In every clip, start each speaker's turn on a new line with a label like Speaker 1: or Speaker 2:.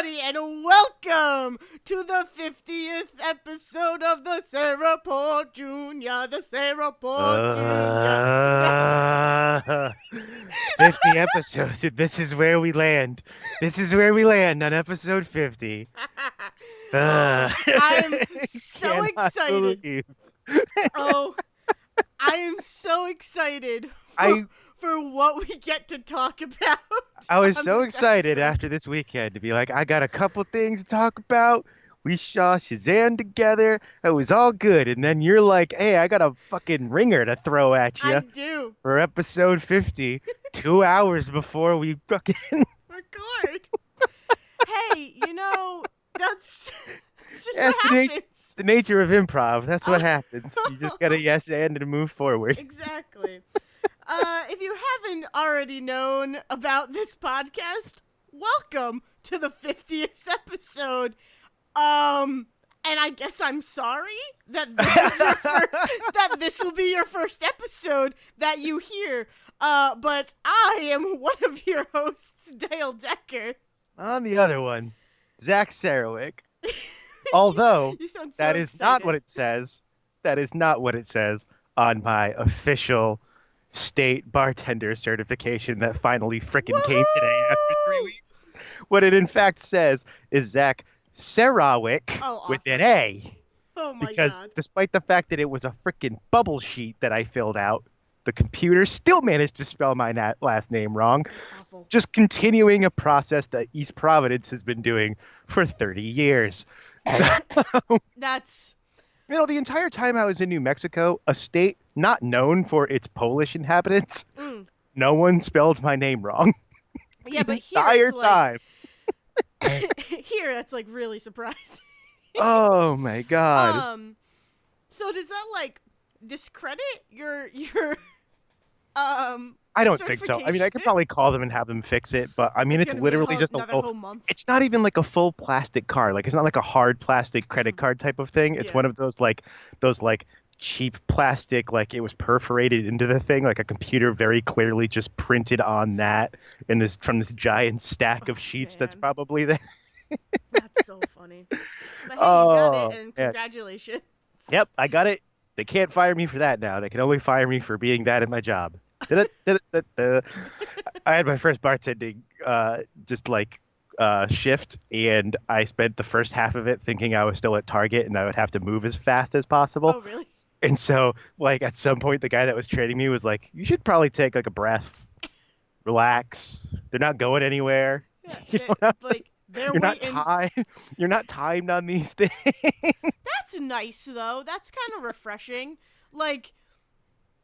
Speaker 1: everybody, and welcome to the 50th episode of the Sayreport Jr., the Sayreport Jr.
Speaker 2: 50 episodes, and this is where we land. This is where we land on episode 50.
Speaker 1: I'm so
Speaker 2: Cannot
Speaker 1: excited.
Speaker 2: believe.
Speaker 1: Oh, I am so excited
Speaker 2: I
Speaker 1: for what we get to talk about.
Speaker 2: I was
Speaker 1: on
Speaker 2: so
Speaker 1: this
Speaker 2: excited
Speaker 1: episode.
Speaker 2: after this weekend to be like, I got a couple things to talk about. We saw Shazam together. It was all good. And then you're like, hey, I got a fucking ringer to throw at
Speaker 1: I
Speaker 2: you
Speaker 1: do.
Speaker 2: for episode 50, 2 hours before we fucking.
Speaker 1: Record. Hey, that's just
Speaker 2: Yes,
Speaker 1: what happens.
Speaker 2: the nature of improv. That's what happens. You just gotta yes and move forward.
Speaker 1: Exactly. If you haven't already known about this podcast, welcome to the 50th episode. And I guess I'm sorry that this is that this will be your first episode that you hear. But I am one of your hosts, Dayle Decker.
Speaker 2: On the other one, Zack. Although
Speaker 1: you sound so
Speaker 2: that is
Speaker 1: excited.
Speaker 2: not what it says. That is not what it says on my official state bartender certification that finally frickin' came today after 3 weeks. What it in fact says is Zack Serawick
Speaker 1: Oh, awesome.
Speaker 2: with an A.
Speaker 1: Oh my
Speaker 2: Because
Speaker 1: god.
Speaker 2: despite the fact that it was a frickin' bubble sheet that I filled out, the computer still managed to spell my last name wrong.
Speaker 1: That's awful.
Speaker 2: Just continuing a process that East Providence has been doing for 30 years. So,
Speaker 1: That's
Speaker 2: the entire time I was in New Mexico, a state not known for its Polish inhabitants, no one spelled my name wrong.
Speaker 1: yeah, but here
Speaker 2: Entire
Speaker 1: it's
Speaker 2: time.
Speaker 1: here that's like really surprising.
Speaker 2: Oh my God.
Speaker 1: So does that discredit your
Speaker 2: I don't think so. I mean, I could probably call them and have them fix it, but I mean, it's
Speaker 1: gonna be
Speaker 2: literally just
Speaker 1: another whole month.
Speaker 2: it's not even like a full plastic card. Like, it's not like a hard plastic credit card type of thing. It's
Speaker 1: Yeah.
Speaker 2: one of those cheap plastic, like it was perforated into the thing, like a computer very clearly just printed on that in this from this giant stack of sheets that's
Speaker 1: man.
Speaker 2: probably there.
Speaker 1: That's so funny. But hey, you got it, and
Speaker 2: yeah.
Speaker 1: congratulations.
Speaker 2: Yep, I got it. They can't fire me for that now. They can only fire me for being bad at my job. I had my first bartending shift, and I spent the first half of it thinking I was still at Target and I would have to move as fast as possible.
Speaker 1: Oh, really?
Speaker 2: And so, at some point, the guy that was training me was like, "You should probably take a breath, relax. They're not going anywhere.
Speaker 1: Yeah, they're
Speaker 2: You're not
Speaker 1: waiting.
Speaker 2: You're not timed on these things."
Speaker 1: That's nice though. That's kind of refreshing.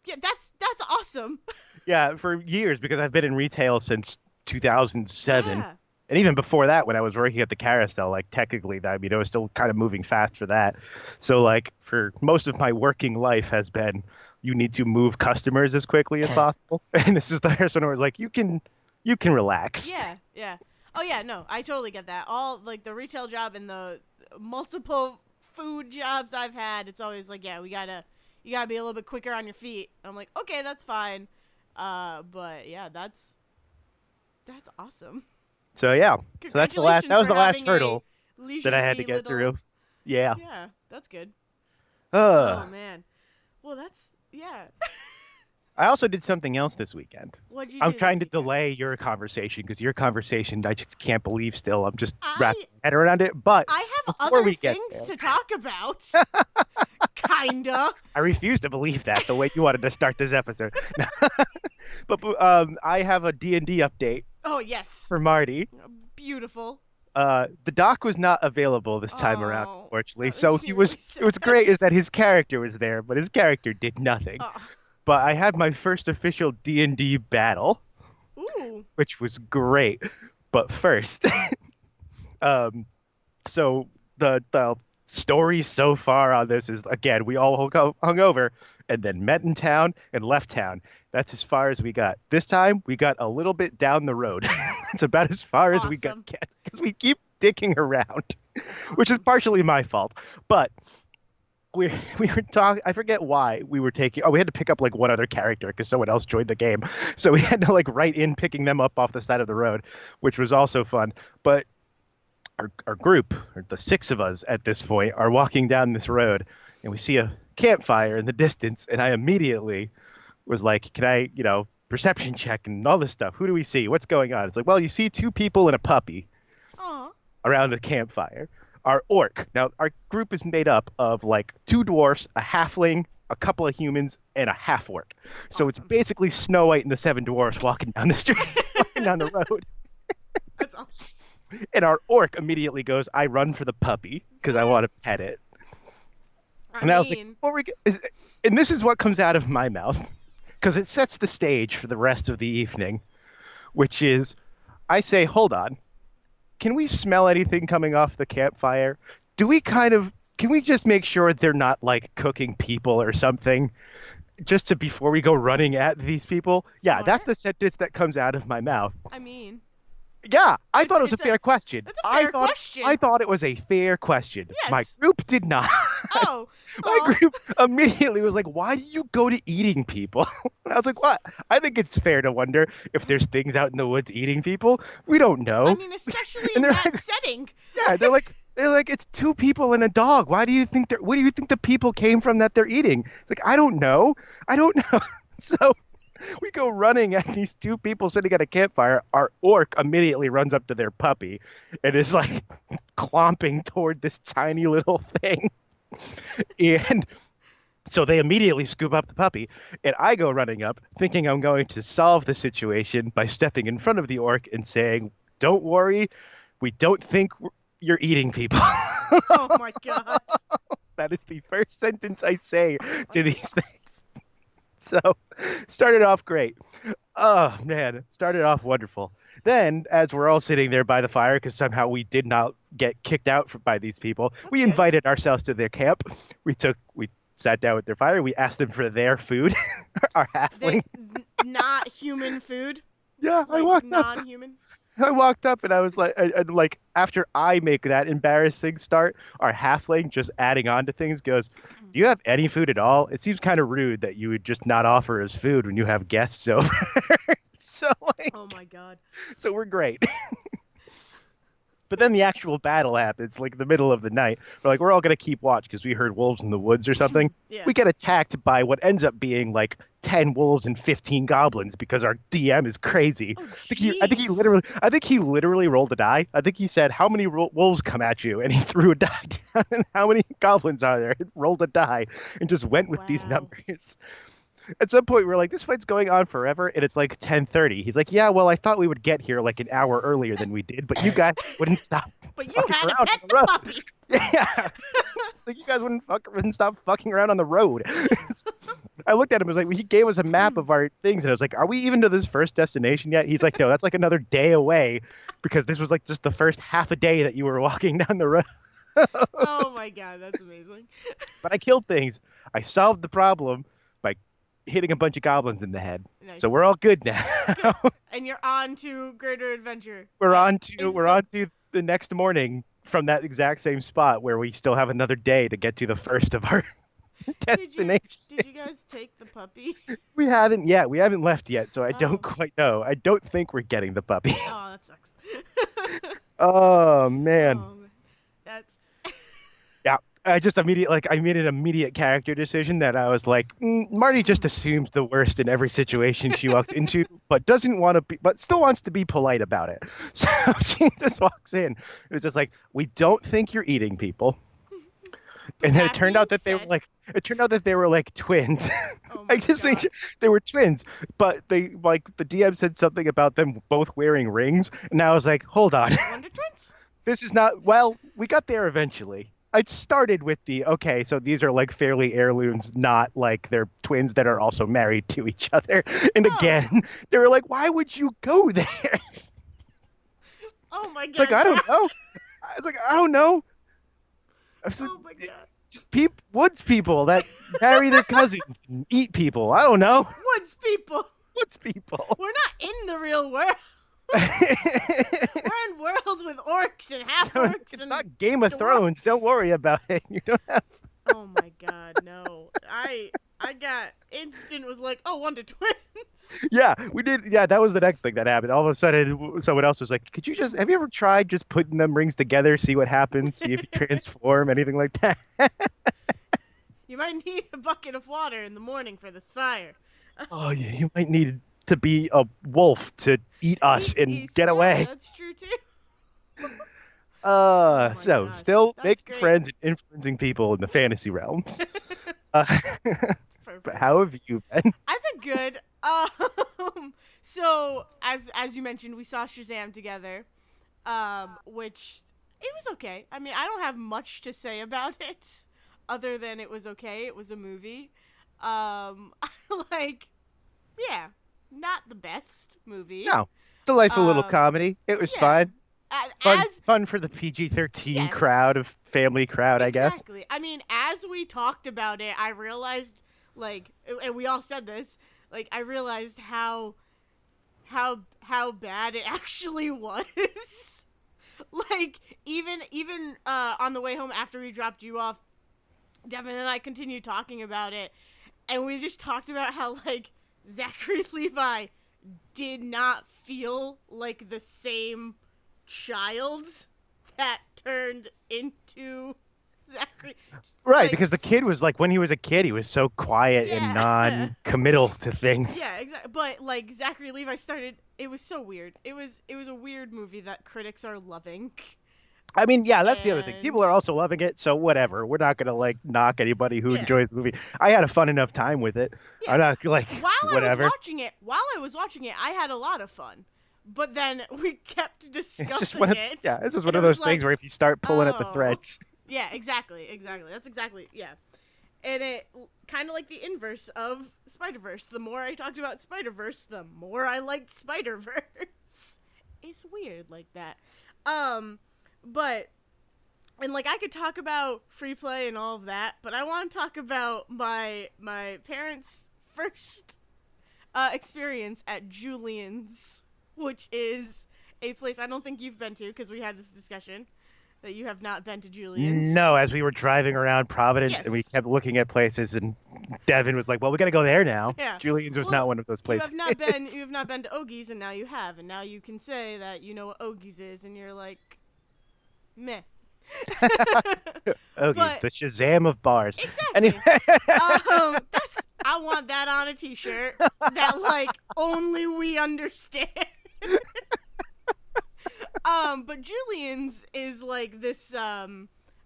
Speaker 1: Yeah, that's awesome.
Speaker 2: Yeah, for years, because I've been in retail since 2007.
Speaker 1: Yeah.
Speaker 2: And even before that, when I was working at the carousel, technically, I was still kind of moving fast for that. So, for most of my working life has been, you need to move customers as quickly as possible. And this is the first one where it's like, you can relax.
Speaker 1: Yeah, yeah. Oh yeah, no, I totally get that. All the retail job and the multiple food jobs I've had, it's always like, yeah, you gotta be a little bit quicker on your feet. And I'm like, okay, that's fine. But yeah, that's awesome.
Speaker 2: So yeah, so that was the last hurdle that I had to get through. Yeah.
Speaker 1: Yeah, that's good.
Speaker 2: Uh,
Speaker 1: Oh man. Well, yeah.
Speaker 2: I also did something else this weekend.
Speaker 1: What'd you
Speaker 2: I'm
Speaker 1: do
Speaker 2: trying to
Speaker 1: this weekend?
Speaker 2: delay your conversation because your conversation, I just can't believe still. I'm just
Speaker 1: I-
Speaker 2: wrapping my head around it. But
Speaker 1: I have
Speaker 2: before
Speaker 1: other
Speaker 2: we get
Speaker 1: things
Speaker 2: there-
Speaker 1: to talk about. Kinda.
Speaker 2: I refuse to believe that the way you wanted to start this episode. But I have a D&D update
Speaker 1: Oh yes.
Speaker 2: for Marty.
Speaker 1: Beautiful.
Speaker 2: The doc was not available this time around,
Speaker 1: Oh,
Speaker 2: unfortunately.
Speaker 1: that
Speaker 2: So
Speaker 1: makes
Speaker 2: he
Speaker 1: me
Speaker 2: was.
Speaker 1: really
Speaker 2: It was great
Speaker 1: sad.
Speaker 2: is that his character was there, but his character did nothing.
Speaker 1: Oh.
Speaker 2: But I had my first official D&D battle,
Speaker 1: Ooh.
Speaker 2: which was great. But first, so the story so far on this is, again, we all hung over and then met in town and left town. That's as far as we got. This time we got a little bit down the road. It's about as far as we got
Speaker 1: Awesome.
Speaker 2: because we keep dicking around,
Speaker 1: That's
Speaker 2: which is
Speaker 1: awesome.
Speaker 2: partially my fault. But we were talking. I forget why we were taking. Oh, we had to pick up one other character because someone else joined the game. So we had to write in picking them up off the side of the road, which was also fun. But our group, or the six of us at this point, are walking down this road, and we see a campfire in the distance, and I immediately was like, can I, perception check and all this stuff. Who do we see? What's going on? It's like, well, you see two people and a puppy
Speaker 1: Aw.
Speaker 2: around a campfire. Our orc. Now, our group is made up of like two dwarfs, a halfling, a couple of humans, and a half orc. So it's
Speaker 1: Awesome.
Speaker 2: basically Snow White and the Seven Dwarfs walking down the street, walking down the road.
Speaker 1: That's awesome.
Speaker 2: And our orc immediately goes, I run for the puppy because I want to pet it. And I was like, before we get, and this is what comes out of my mouth because it sets the stage for the rest of the evening, which is I say, hold on, can we smell anything coming off the campfire? Do we can we just make sure they're not like cooking people or something just to before we go running at these people? Yeah, that's
Speaker 1: Smart.
Speaker 2: the sentence that comes out of my mouth.
Speaker 1: I mean,
Speaker 2: Yeah, I thought it was a fair question.
Speaker 1: that's a fair question.
Speaker 2: I thought it was a fair question.
Speaker 1: Yes.
Speaker 2: My group did not.
Speaker 1: oh,
Speaker 2: My
Speaker 1: aw.
Speaker 2: group immediately was like, why do you go to eating people? And I was like, what? I think it's fair to wonder if there's things out in the woods eating people. We don't know.
Speaker 1: I mean, especially in
Speaker 2: And they're
Speaker 1: that
Speaker 2: like-
Speaker 1: setting.
Speaker 2: Yeah, they're like, it's two people and a dog. Why do you think where do you think the people came from that they're eating? It's like, I don't know. So we go running at these two people sitting at a campfire. Our orc immediately runs up to their puppy and is like clomping toward this tiny little thing. And so they immediately scoop up the puppy, and I go running up, thinking I'm going to solve the situation by stepping in front of the orc and saying, don't worry, we don't think you're eating people.
Speaker 1: Oh my god.
Speaker 2: That is the first sentence I say to these things. So, started off great. Oh, man, started off wonderful. Then, as we're all sitting there by the fire, because somehow we did not get kicked out by these people, we
Speaker 1: good.
Speaker 2: invited ourselves to their camp. We sat down with their fire. We asked them for their food, our halfling.
Speaker 1: Not human food.
Speaker 2: Yeah,
Speaker 1: Like non-human.
Speaker 2: I walked up and I was like, like after I make that embarrassing start, our halfling just adding on to things goes, do you have any food at all? It seems kind of rude that you would just not offer us food when you have guests over. So
Speaker 1: Oh my god.
Speaker 2: so we're great. But then the actual battle happens, like the middle of the night. We're all going to keep watch because we heard wolves in the woods or something.
Speaker 1: Yeah.
Speaker 2: We get attacked by what ends up being like 10 wolves and 15 goblins because our DM is crazy.
Speaker 1: Oh,
Speaker 2: I think he literally rolled a die. I think he said, how many wolves come at you? And he threw a die down. And how many goblins are there? Rolled a die and just went with these
Speaker 1: Wow.
Speaker 2: numbers. At some point, we're like, this fight's going on forever, and it's like 10:30. He's like, yeah, well, I thought we would get here like an hour earlier than we did, but you guys wouldn't stop.
Speaker 1: But you
Speaker 2: fucking
Speaker 1: had to
Speaker 2: around
Speaker 1: pet
Speaker 2: on
Speaker 1: the
Speaker 2: road.
Speaker 1: puppy.
Speaker 2: Yeah. Like, you guys wouldn't stop fucking around on the road. I looked at him, I was like, he gave us a map of our things, and I was like, are we even to this first destination yet? He's like, no, that's like another day away, because this was like just the first half a day that you were walking down the road.
Speaker 1: Oh my god, that's amazing.
Speaker 2: But I killed things. I solved the problem by hitting a bunch of goblins in the head.
Speaker 1: Nice.
Speaker 2: So we're all good now.
Speaker 1: And you're on to greater adventure.
Speaker 2: we're on
Speaker 1: Is
Speaker 2: to the next morning from that exact same spot where we still have another day to get to the first of our destination.
Speaker 1: Did you guys take the puppy?
Speaker 2: We haven't yet. We haven't left yet, so I don't
Speaker 1: Oh.
Speaker 2: quite know. I don't think we're getting the puppy.
Speaker 1: Oh, that sucks.
Speaker 2: Oh man.
Speaker 1: Oh, man. That's
Speaker 2: Yeah. I made an immediate character decision that I was like, Marty just assumes the worst in every situation she walks into, but still wants to be polite about it. So she just walks in. It was just like, we don't think you're eating people. And then
Speaker 1: that
Speaker 2: it turned out
Speaker 1: being
Speaker 2: that
Speaker 1: said-
Speaker 2: they were like twins.
Speaker 1: Oh my
Speaker 2: I just made
Speaker 1: God.
Speaker 2: sure they were twins, but they like the DM said something about them both wearing rings, and I was like, hold on,
Speaker 1: Wonder Twins?
Speaker 2: this is not. Well, we got there eventually. I started with okay, so these are like fairly heirlooms, not like they're twins that are also married to each other. And
Speaker 1: Oh.
Speaker 2: again, they were like, why would you go there?
Speaker 1: Oh my god.
Speaker 2: It's like I don't know. I was like, I don't know. I was like,
Speaker 1: Oh my god.
Speaker 2: woods people that marry their cousins and eat people. I don't know.
Speaker 1: Woods people.
Speaker 2: Woods people.
Speaker 1: We're not in the real world. We're in worlds with orcs and half orcs
Speaker 2: It's
Speaker 1: and
Speaker 2: not Game of Thrones.
Speaker 1: dwarfs.
Speaker 2: Don't worry about it. You don't have.
Speaker 1: Oh my god, no. I I got instant was like, oh, Wonder Twins.
Speaker 2: Yeah, we did. Yeah, that was the next thing that happened. All of a sudden, someone else was like, "Could you just have you ever tried just putting them rings together, see what happens, see if you transform, anything like that?"
Speaker 1: You might need a bucket of water in the morning for this fire.
Speaker 2: Oh, yeah, you might need to be a wolf to eat us and get
Speaker 1: Yeah,
Speaker 2: away.
Speaker 1: that's true too. Oh my
Speaker 2: So
Speaker 1: gosh,
Speaker 2: still
Speaker 1: that's
Speaker 2: making
Speaker 1: great.
Speaker 2: friends and influencing people in the fantasy realms. Uh, but
Speaker 1: Perfect.
Speaker 2: how have you been?
Speaker 1: I've been good. So as you mentioned, we saw Shazam together, which it was okay. I mean, I don't have much to say about it, other than it was okay. It was a movie. Um, like, yeah, not the best movie.
Speaker 2: No, delightful little
Speaker 1: Um,
Speaker 2: comedy. It was
Speaker 1: yeah,
Speaker 2: fine. Fun,
Speaker 1: as
Speaker 2: fun for the PG-13
Speaker 1: yes,
Speaker 2: crowd of family crowd, I guess.
Speaker 1: exactly. I mean, as we talked about it, I realized, like, and we all said this, like, I realized how bad it actually was. Like, even on the way home after we dropped you off, Devin and I continued talking about it, and we just talked about how, like, Zachary Levi did not feel like the same child that turned into Zachary.
Speaker 2: Right,
Speaker 1: Like,
Speaker 2: because the kid was like, when he was a kid, he was so quiet and
Speaker 1: yeah.
Speaker 2: non-committal to things.
Speaker 1: Yeah, exactly. But like Zachary Levi started. It was so weird. It was a weird movie that critics are loving,
Speaker 2: I mean, yeah, that's the other thing.
Speaker 1: and
Speaker 2: People are also loving it, so whatever. We're not gonna like knock anybody who
Speaker 1: yeah,
Speaker 2: enjoys the movie. I had a fun enough time with it.
Speaker 1: yeah.
Speaker 2: I'm not like whatever.
Speaker 1: While I was watching it, I had a lot of fun. But then we kept
Speaker 2: It's just
Speaker 1: discussing
Speaker 2: one of
Speaker 1: it,
Speaker 2: yeah, this is
Speaker 1: and
Speaker 2: one
Speaker 1: it
Speaker 2: of
Speaker 1: was
Speaker 2: those
Speaker 1: like,
Speaker 2: things where if you start pulling at the
Speaker 1: oh,
Speaker 2: threads,
Speaker 1: yeah, exactly. That's exactly, yeah. And it kind of like the inverse of Spider-Verse. The more I talked about Spider-Verse, the more I liked Spider-Verse. It's weird like that. But and like I could talk about free play and all of that, but I want to talk about my parents' first experience at Julian's, which is a place I don't think you've been to because we had this discussion that you have not been to Julian's.
Speaker 2: no, as we were driving around Providence and we
Speaker 1: Yes.
Speaker 2: kept looking at places, and Devin was like, "Well, we got to go there now."
Speaker 1: Yeah.
Speaker 2: Julian's was
Speaker 1: Well,
Speaker 2: not one of those
Speaker 1: you
Speaker 2: places.
Speaker 1: have not been you have not been to Ogie's, and now you have, and now you can say that you know what Ogie's is, and you're like, meh.
Speaker 2: Ogie's,
Speaker 1: But
Speaker 2: the Shazam of bars. Anyway,
Speaker 1: exactly. That's I want that on a T-shirt that like only we understand. But Julian's is like this. I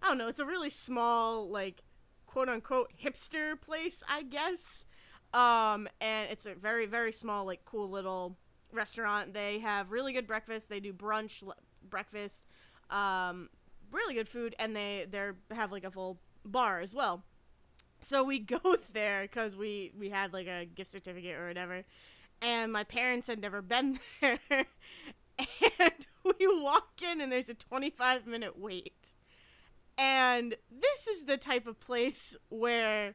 Speaker 1: don't know. It's a really small, like, quote unquote hipster place, I guess. And it's a very very small, like, cool little restaurant. They have really good breakfast. They do brunch, breakfast, really good food, and they have like a full bar as well. So we go there because we had like a gift certificate or whatever, and my parents had never been there. And we walk in, and there's a 25-minute wait. And this is the type of place where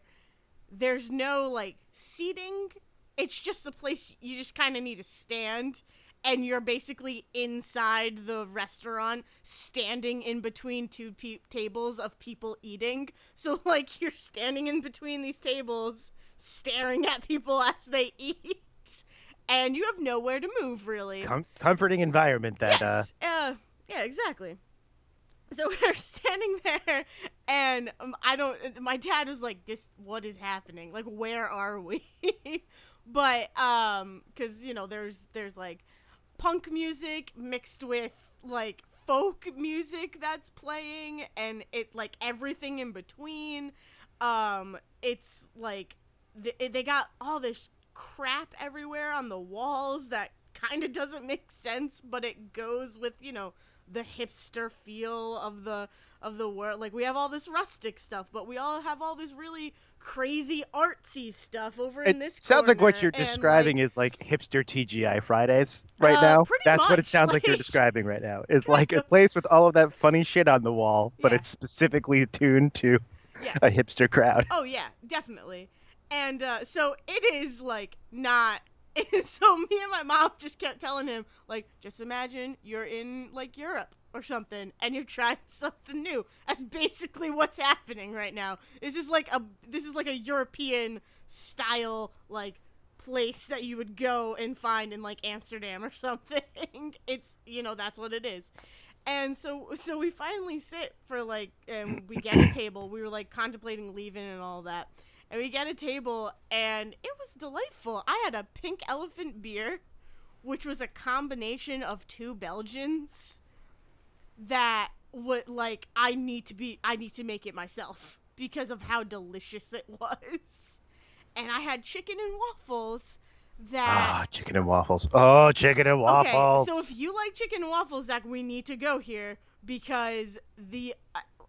Speaker 1: there's no like seating. It's just a place you just kind of need to stand, and you're basically inside the restaurant, standing in between two tables of people eating. So like you're standing in between these tables, staring at people as they eat, and you have nowhere to move really.
Speaker 2: comforting environment that
Speaker 1: Yes. Yeah, exactly. So we're standing there, and I don't. My dad was like, "This, what is happening? Like, where are we?" But because there's like punk music mixed with like folk music that's playing, and it like everything in between. It's like they got all this crap everywhere on the walls that kind of doesn't make sense, but it goes with the hipster feel of the world. Like we have all this rustic stuff, but we all have all this really crazy artsy stuff over
Speaker 2: it
Speaker 1: in this
Speaker 2: sounds like what
Speaker 1: corner,
Speaker 2: you're
Speaker 1: and
Speaker 2: describing
Speaker 1: like
Speaker 2: is like hipster TGI Fridays right now.
Speaker 1: pretty
Speaker 2: That's what it
Speaker 1: much
Speaker 2: sounds like you're
Speaker 1: like
Speaker 2: describing right now. Is
Speaker 1: kind
Speaker 2: like a
Speaker 1: of,
Speaker 2: place with all of that funny shit on the wall, but
Speaker 1: yeah,
Speaker 2: it's specifically tuned to
Speaker 1: yeah.
Speaker 2: a hipster crowd.
Speaker 1: Oh yeah, definitely. And so it is like not. So me and my mom just kept telling him, like, just imagine you're in like Europe or something, and you're trying something new. That's basically what's happening right now. This is like a European style like place that you would go and find in like Amsterdam or something. It's, that's what it is. And so we finally sit for like, and we get a table. We were like contemplating leaving and all that. And we get a table, and it was delightful. I had a pink elephant beer, which was a combination of two Belgians that would like I need to make it myself because of how delicious it was. And I had chicken and waffles that
Speaker 2: Ah, chicken and waffles. Oh, chicken and
Speaker 1: okay,
Speaker 2: waffles.
Speaker 1: so if you like chicken and waffles, Zach, we need to go here because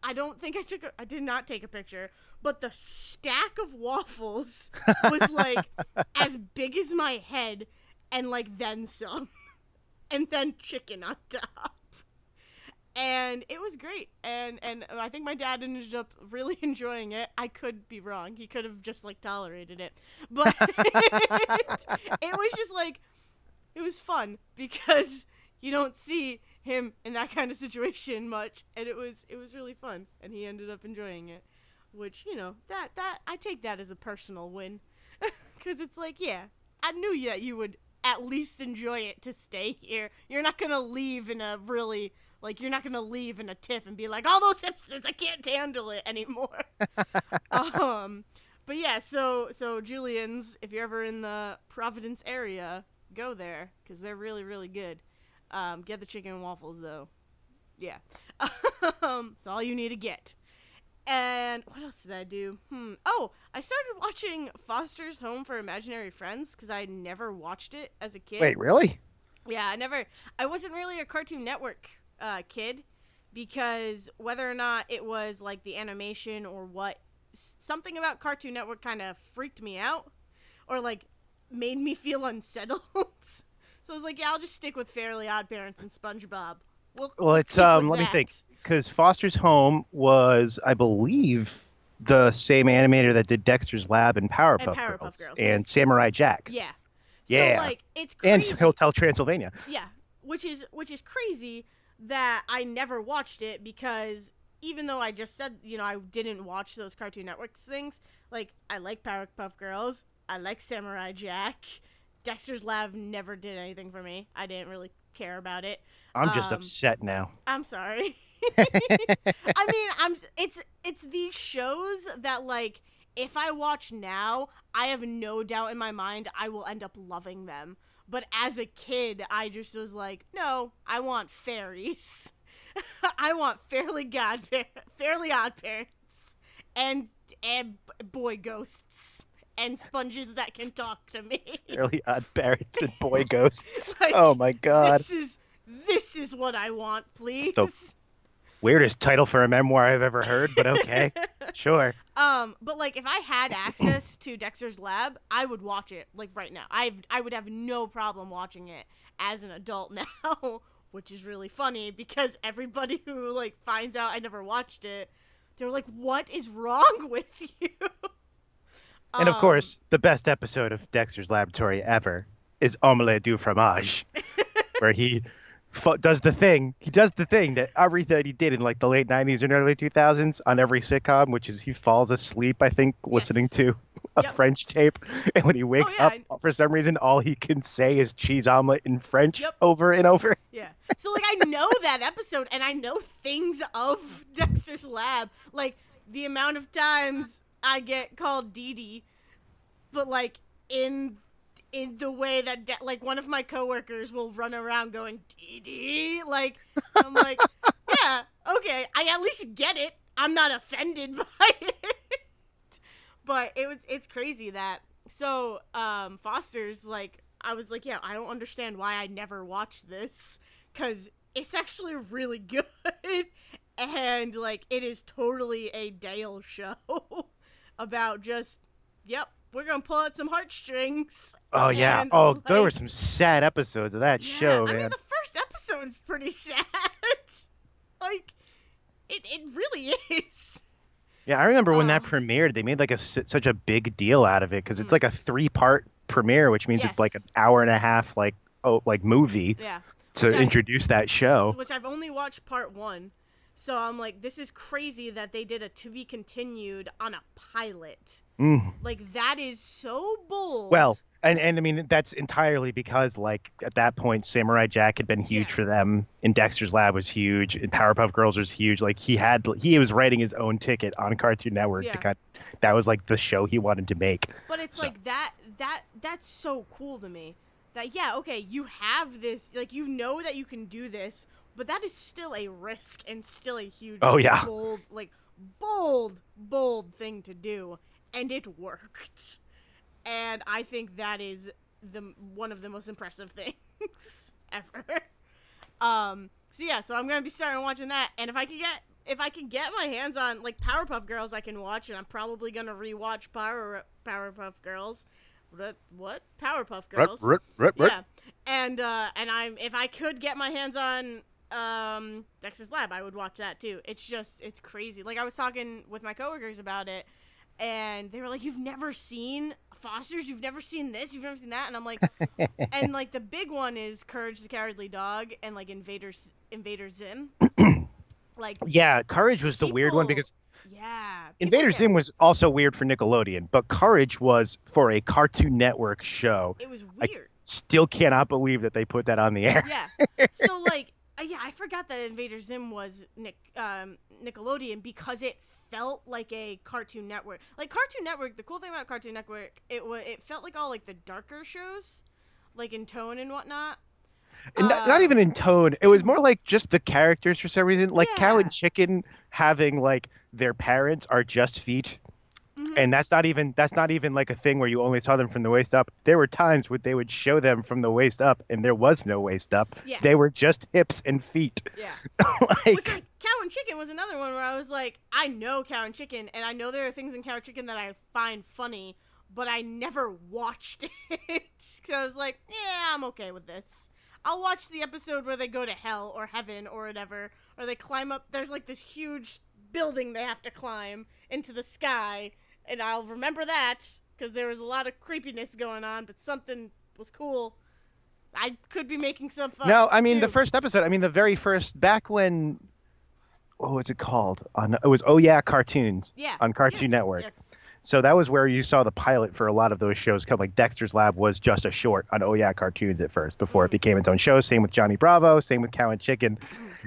Speaker 1: I don't think I did not take a picture, but the stack of waffles was like as big as my head and like then some. And then chicken on top. And it was great. And I think my dad ended up really enjoying it. I could be wrong. He could have just like tolerated it. But it was just like it was fun because you don't see him in that kind of situation much, and it was really fun, and he ended up enjoying it, which that I take that as a personal win because it's like, yeah, I knew that you would at least enjoy it to stay here. You're not gonna leave in a really you're not gonna leave in a tiff and be like, all those hipsters, I can't handle it anymore. But yeah, so Julian's, if you're ever in the Providence area, go there because they're really, really good. Get the chicken and waffles though. Yeah. It's all you need to get. And what else did I do? Oh, I started watching Foster's Home for Imaginary Friends because I never watched it as a kid.
Speaker 2: Wait, really?
Speaker 1: Yeah, I wasn't really a Cartoon Network kid because whether or not it was like the animation or what, something about Cartoon Network kind of freaked me out or like made me feel unsettled. So I was like, yeah, I'll just stick with Fairly Odd Parents and SpongeBob. We'll
Speaker 2: It's
Speaker 1: keep with
Speaker 2: let me
Speaker 1: that.
Speaker 2: think, because Foster's Home was, I believe, the same animator that did Dexter's Lab and Powerpuff Girls and
Speaker 1: yes.
Speaker 2: Samurai Jack.
Speaker 1: Yeah.
Speaker 2: Yeah.
Speaker 1: So like it's
Speaker 2: And
Speaker 1: crazy.
Speaker 2: Hotel Transylvania.
Speaker 1: Yeah, which is crazy that I never watched it because even though I just said, I didn't watch those Cartoon Network things, like I like Powerpuff Girls, I like Samurai Jack. Dexter's Lab never did anything for me. I didn't really care about it.
Speaker 2: I'm just upset now.
Speaker 1: I'm sorry. I mean, it's these shows that like if I watch now, I have no doubt in my mind I will end up loving them. But as a kid, I just was like, no, I want fairies. I want Fairly Odd Parents and boy ghosts and sponges that can talk to me.
Speaker 2: Fairly Odd Parents and Boy Ghosts.
Speaker 1: Like,
Speaker 2: Oh my god.
Speaker 1: This is what I want, please.
Speaker 2: The weirdest title for a memoir I've ever heard, but okay. Sure.
Speaker 1: But like if I had access to Dexter's Lab, I would watch it like right now. I would have no problem watching it as an adult now, which is really funny because everybody who like finds out I never watched it, they're like, "What is wrong with you?"
Speaker 2: And of course, the best episode of Dexter's Laboratory ever is Omelette du Fromage, where he does the thing. He does the thing that everything he did in like the late 90s and early 2000s on every sitcom, which is he falls asleep, I think, listening to a French tape. And when he wakes up, for some reason, all he can say is cheese omelet in French over and over.
Speaker 1: Yeah. So like I know that episode and I know things of Dexter's Lab. Like the amount of times I get called Dee Dee, but like in the way that like one of my coworkers will run around going Dee Dee, like I'm like, yeah, okay, I at least get it. I'm not offended by it. But it's crazy that so Foster's like I was like, yeah, I don't understand why I never watched this cuz it's actually really good and like it is totally a Dayle show about just we're gonna pull out some heartstrings.
Speaker 2: Oh yeah. Oh, like, there were some sad episodes of that show, man.
Speaker 1: I mean, the first episode is pretty sad. Like, it really is.
Speaker 2: Yeah, I remember when that premiered, they made like such a big deal out of it because it's like a 3-part premiere, which means it's like an hour and a half, like movie.
Speaker 1: Yeah.
Speaker 2: To introduce that show.
Speaker 1: Which I've only watched part 1. So I'm like, this is crazy that they did a to be continued on a pilot.
Speaker 2: Mm.
Speaker 1: Like, that is so
Speaker 2: Well,
Speaker 1: bold.
Speaker 2: and I mean that's entirely because like at that point Samurai Jack had been
Speaker 1: Yeah.
Speaker 2: huge for them, and Dexter's Lab was huge, and Powerpuff Girls was huge. Like he was writing his own ticket on Cartoon Network to
Speaker 1: Yeah.
Speaker 2: cut. That was like the show he wanted to make.
Speaker 1: But it's
Speaker 2: So,
Speaker 1: like that's so cool to me. That yeah, okay, you have this, like, you know that you can do this, but that is still a risk and still a huge,
Speaker 2: oh yeah.
Speaker 1: bold, like, bold thing to do, and it worked. And I think that is the one of the most impressive things ever. So yeah, so I'm gonna be starting watching that, and if I can get my hands on like Powerpuff Girls, I can watch, and I'm probably gonna rewatch Powerpuff Girls. What? Powerpuff Girls?
Speaker 2: Rut.
Speaker 1: Yeah, and I'm if I could get my hands on Dexter's Lab, I would watch that too. It's crazy. Like, I was talking with my coworkers about it, and they were like, "You've never seen Foster's? You've never seen this? You've never seen that?" And I'm like, and like the big one is Courage the Cowardly Dog and like Invader Zim. Like,
Speaker 2: Yeah, Courage was the weird one
Speaker 1: people,
Speaker 2: because
Speaker 1: yeah, people
Speaker 2: Invader
Speaker 1: get
Speaker 2: Zim was also weird for Nickelodeon, but Courage was for a Cartoon Network show.
Speaker 1: it was
Speaker 2: I
Speaker 1: weird.
Speaker 2: still cannot believe that they put that on the air.
Speaker 1: Yeah. So like, yeah, I forgot that Invader Zim was Nickelodeon because it felt like a Cartoon Network. Like, Cartoon Network, the cool thing about Cartoon Network, it felt like all like the darker shows, like in tone and whatnot.
Speaker 2: And not even in tone. It was more like just the characters for some reason. Like Cow and
Speaker 1: Yeah.
Speaker 2: Chicken having like their parents are just feet.
Speaker 1: Hmm.
Speaker 2: And that's not even like a thing where you only saw them from the waist up. There were times where they would show them from the waist up and there was no waist up.
Speaker 1: Yeah.
Speaker 2: They were just hips and feet.
Speaker 1: Yeah. Which,
Speaker 2: Like
Speaker 1: like, Cow and Chicken was another one where I was like, I know Cow and Chicken, and I know there are things in Cow and Chicken that I find funny, but I never watched it. So I was like, yeah, I'm okay with this. I'll watch the episode where they go to hell or heaven or whatever, or they climb up. There's like this huge building they have to climb into the sky, and I'll remember that because there was a lot of creepiness going on, but something was cool. I could be making some fun.
Speaker 2: no, I mean the
Speaker 1: too.
Speaker 2: first episode, I mean the very first back when what was it called? On it was Oh Yeah Cartoons
Speaker 1: Yeah.
Speaker 2: on Cartoon
Speaker 1: Yes.
Speaker 2: Network.
Speaker 1: Yes.
Speaker 2: So that was where you saw the pilot for a lot of those shows. Kind of like Dexter's Lab was just a short on Oh Yeah Cartoons at first before it became its own show. Same with Johnny Bravo. Same with Cow and Chicken.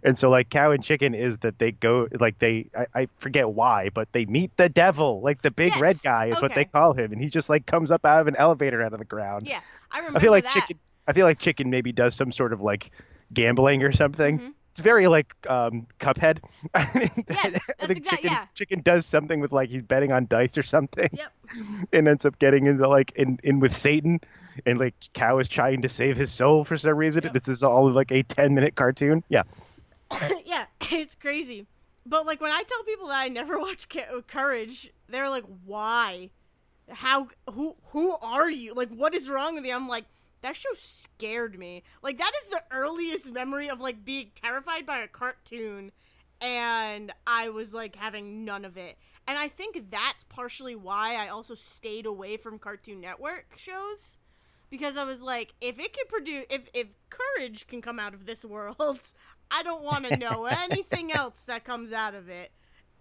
Speaker 2: And so like Cow and Chicken is that they go like I forget why, but they meet the devil. Like the big red
Speaker 1: Yes.
Speaker 2: guy is what they
Speaker 1: Okay.
Speaker 2: call him, and he just like comes up out of an elevator out of the ground.
Speaker 1: Yeah. I
Speaker 2: I feel
Speaker 1: remember
Speaker 2: like
Speaker 1: that.
Speaker 2: Chicken. I feel like Chicken maybe does some sort of like gambling or something.
Speaker 1: Hmm.
Speaker 2: It's very like Cuphead. I think
Speaker 1: Yes.
Speaker 2: I
Speaker 1: That's
Speaker 2: think
Speaker 1: exactly. Yeah.
Speaker 2: Chicken does something with like he's betting on dice or something
Speaker 1: Yep.
Speaker 2: and ends up getting into like in with Satan, and like Cow is trying to save his soul for some reason. And
Speaker 1: Yep.
Speaker 2: this is all like a 10-minute cartoon. Yeah.
Speaker 1: Yeah. It's crazy. But like, when I tell people that I never watched Courage, they're like, "Why? How? Who are you? Like, what is wrong with you?" I'm like, that show scared me. Like, that is the earliest memory of like being terrified by a cartoon, and I was like having none of it. And I think that's partially why I also stayed away from Cartoon Network shows, because I was like, if it can produce, if Courage can come out of this world, I don't want to know anything else that comes out of it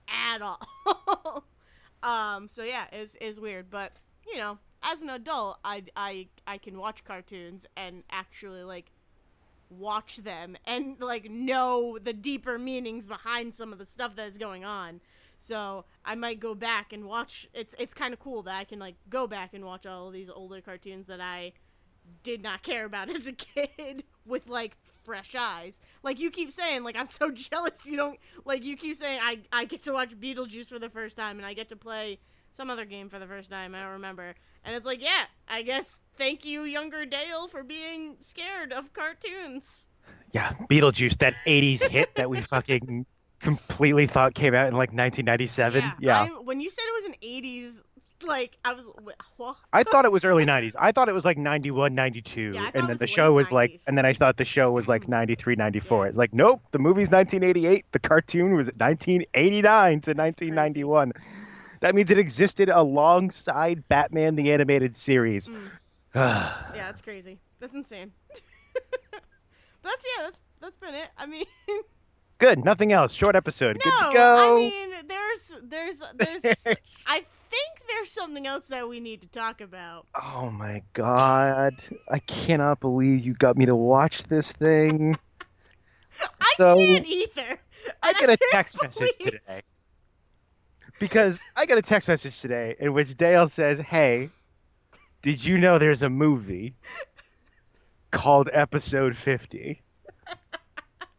Speaker 1: at all. So yeah, is weird, but you know, as an adult, I can watch cartoons and actually like watch them and like know the deeper meanings behind some of the stuff that is going on. So I might go back and watch. It's kind of cool that I can like go back and watch all of these older cartoons that I did not care about as a kid with like fresh eyes. Like, you keep saying, like, I'm so jealous you don't, like, you keep saying I get to watch Beetlejuice for the first time and I get to play some other game for the first time. I don't remember. And it's like, yeah, I guess thank you, younger Dayle, for being scared of cartoons.
Speaker 2: Yeah. Beetlejuice, that 80s hit that we fucking completely thought came out in like 1997.
Speaker 1: Yeah,
Speaker 2: Yeah.
Speaker 1: when you said it was an 80s, like, I was, well,
Speaker 2: I thought it was early 90s. I thought it was like 91,
Speaker 1: yeah,
Speaker 2: 92.
Speaker 1: I thought
Speaker 2: And
Speaker 1: it
Speaker 2: then
Speaker 1: was
Speaker 2: the
Speaker 1: late
Speaker 2: show was like,
Speaker 1: 90s.
Speaker 2: and then I thought the show was like 93, 94.
Speaker 1: Yeah.
Speaker 2: It's like, nope, the movie's 1988. The cartoon was 1989 to
Speaker 1: That's crazy.
Speaker 2: 1991. That means it existed alongside Batman the Animated Series.
Speaker 1: Mm.
Speaker 2: Yeah,
Speaker 1: Yeah, that's crazy. That's insane. But that's, yeah, that's been it. I mean,
Speaker 2: Good. Nothing else. Short episode. Good to
Speaker 1: No, I
Speaker 2: go.
Speaker 1: mean, there's. I think there's something else that we need to talk about.
Speaker 2: Oh my God. I cannot believe you got me to watch this thing.
Speaker 1: I
Speaker 2: So
Speaker 1: can't either, and
Speaker 2: I
Speaker 1: I
Speaker 2: get a
Speaker 1: can't
Speaker 2: text message
Speaker 1: believe.
Speaker 2: today because I got a text message today in which Dayle says, "Hey, did you know there's a movie called Episode 50?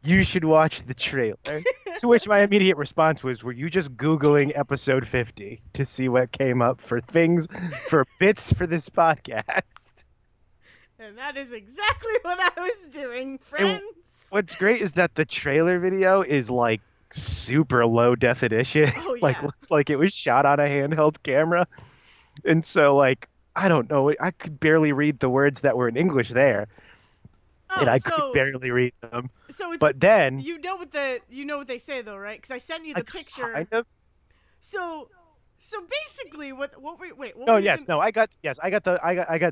Speaker 2: You should watch the trailer." To which my immediate response was, "Were you just Googling Episode 50 to see what came up for things, for bits for this podcast?"
Speaker 1: And that is exactly what I was doing,
Speaker 2: And
Speaker 1: friends.
Speaker 2: what's great is that the trailer video is like super low definition.
Speaker 1: Oh
Speaker 2: Like
Speaker 1: yeah.
Speaker 2: looks like it was shot on a handheld camera. And so like I don't know, I could barely read the words that were in English there, and
Speaker 1: Oh,
Speaker 2: I could
Speaker 1: so
Speaker 2: barely read them.
Speaker 1: it's
Speaker 2: But then
Speaker 1: you know what they say though, right? Because I sent you
Speaker 2: I
Speaker 1: the picture.
Speaker 2: kind of
Speaker 1: So so basically, what were wait what
Speaker 2: no,
Speaker 1: were you
Speaker 2: yes,
Speaker 1: gonna
Speaker 2: no, I got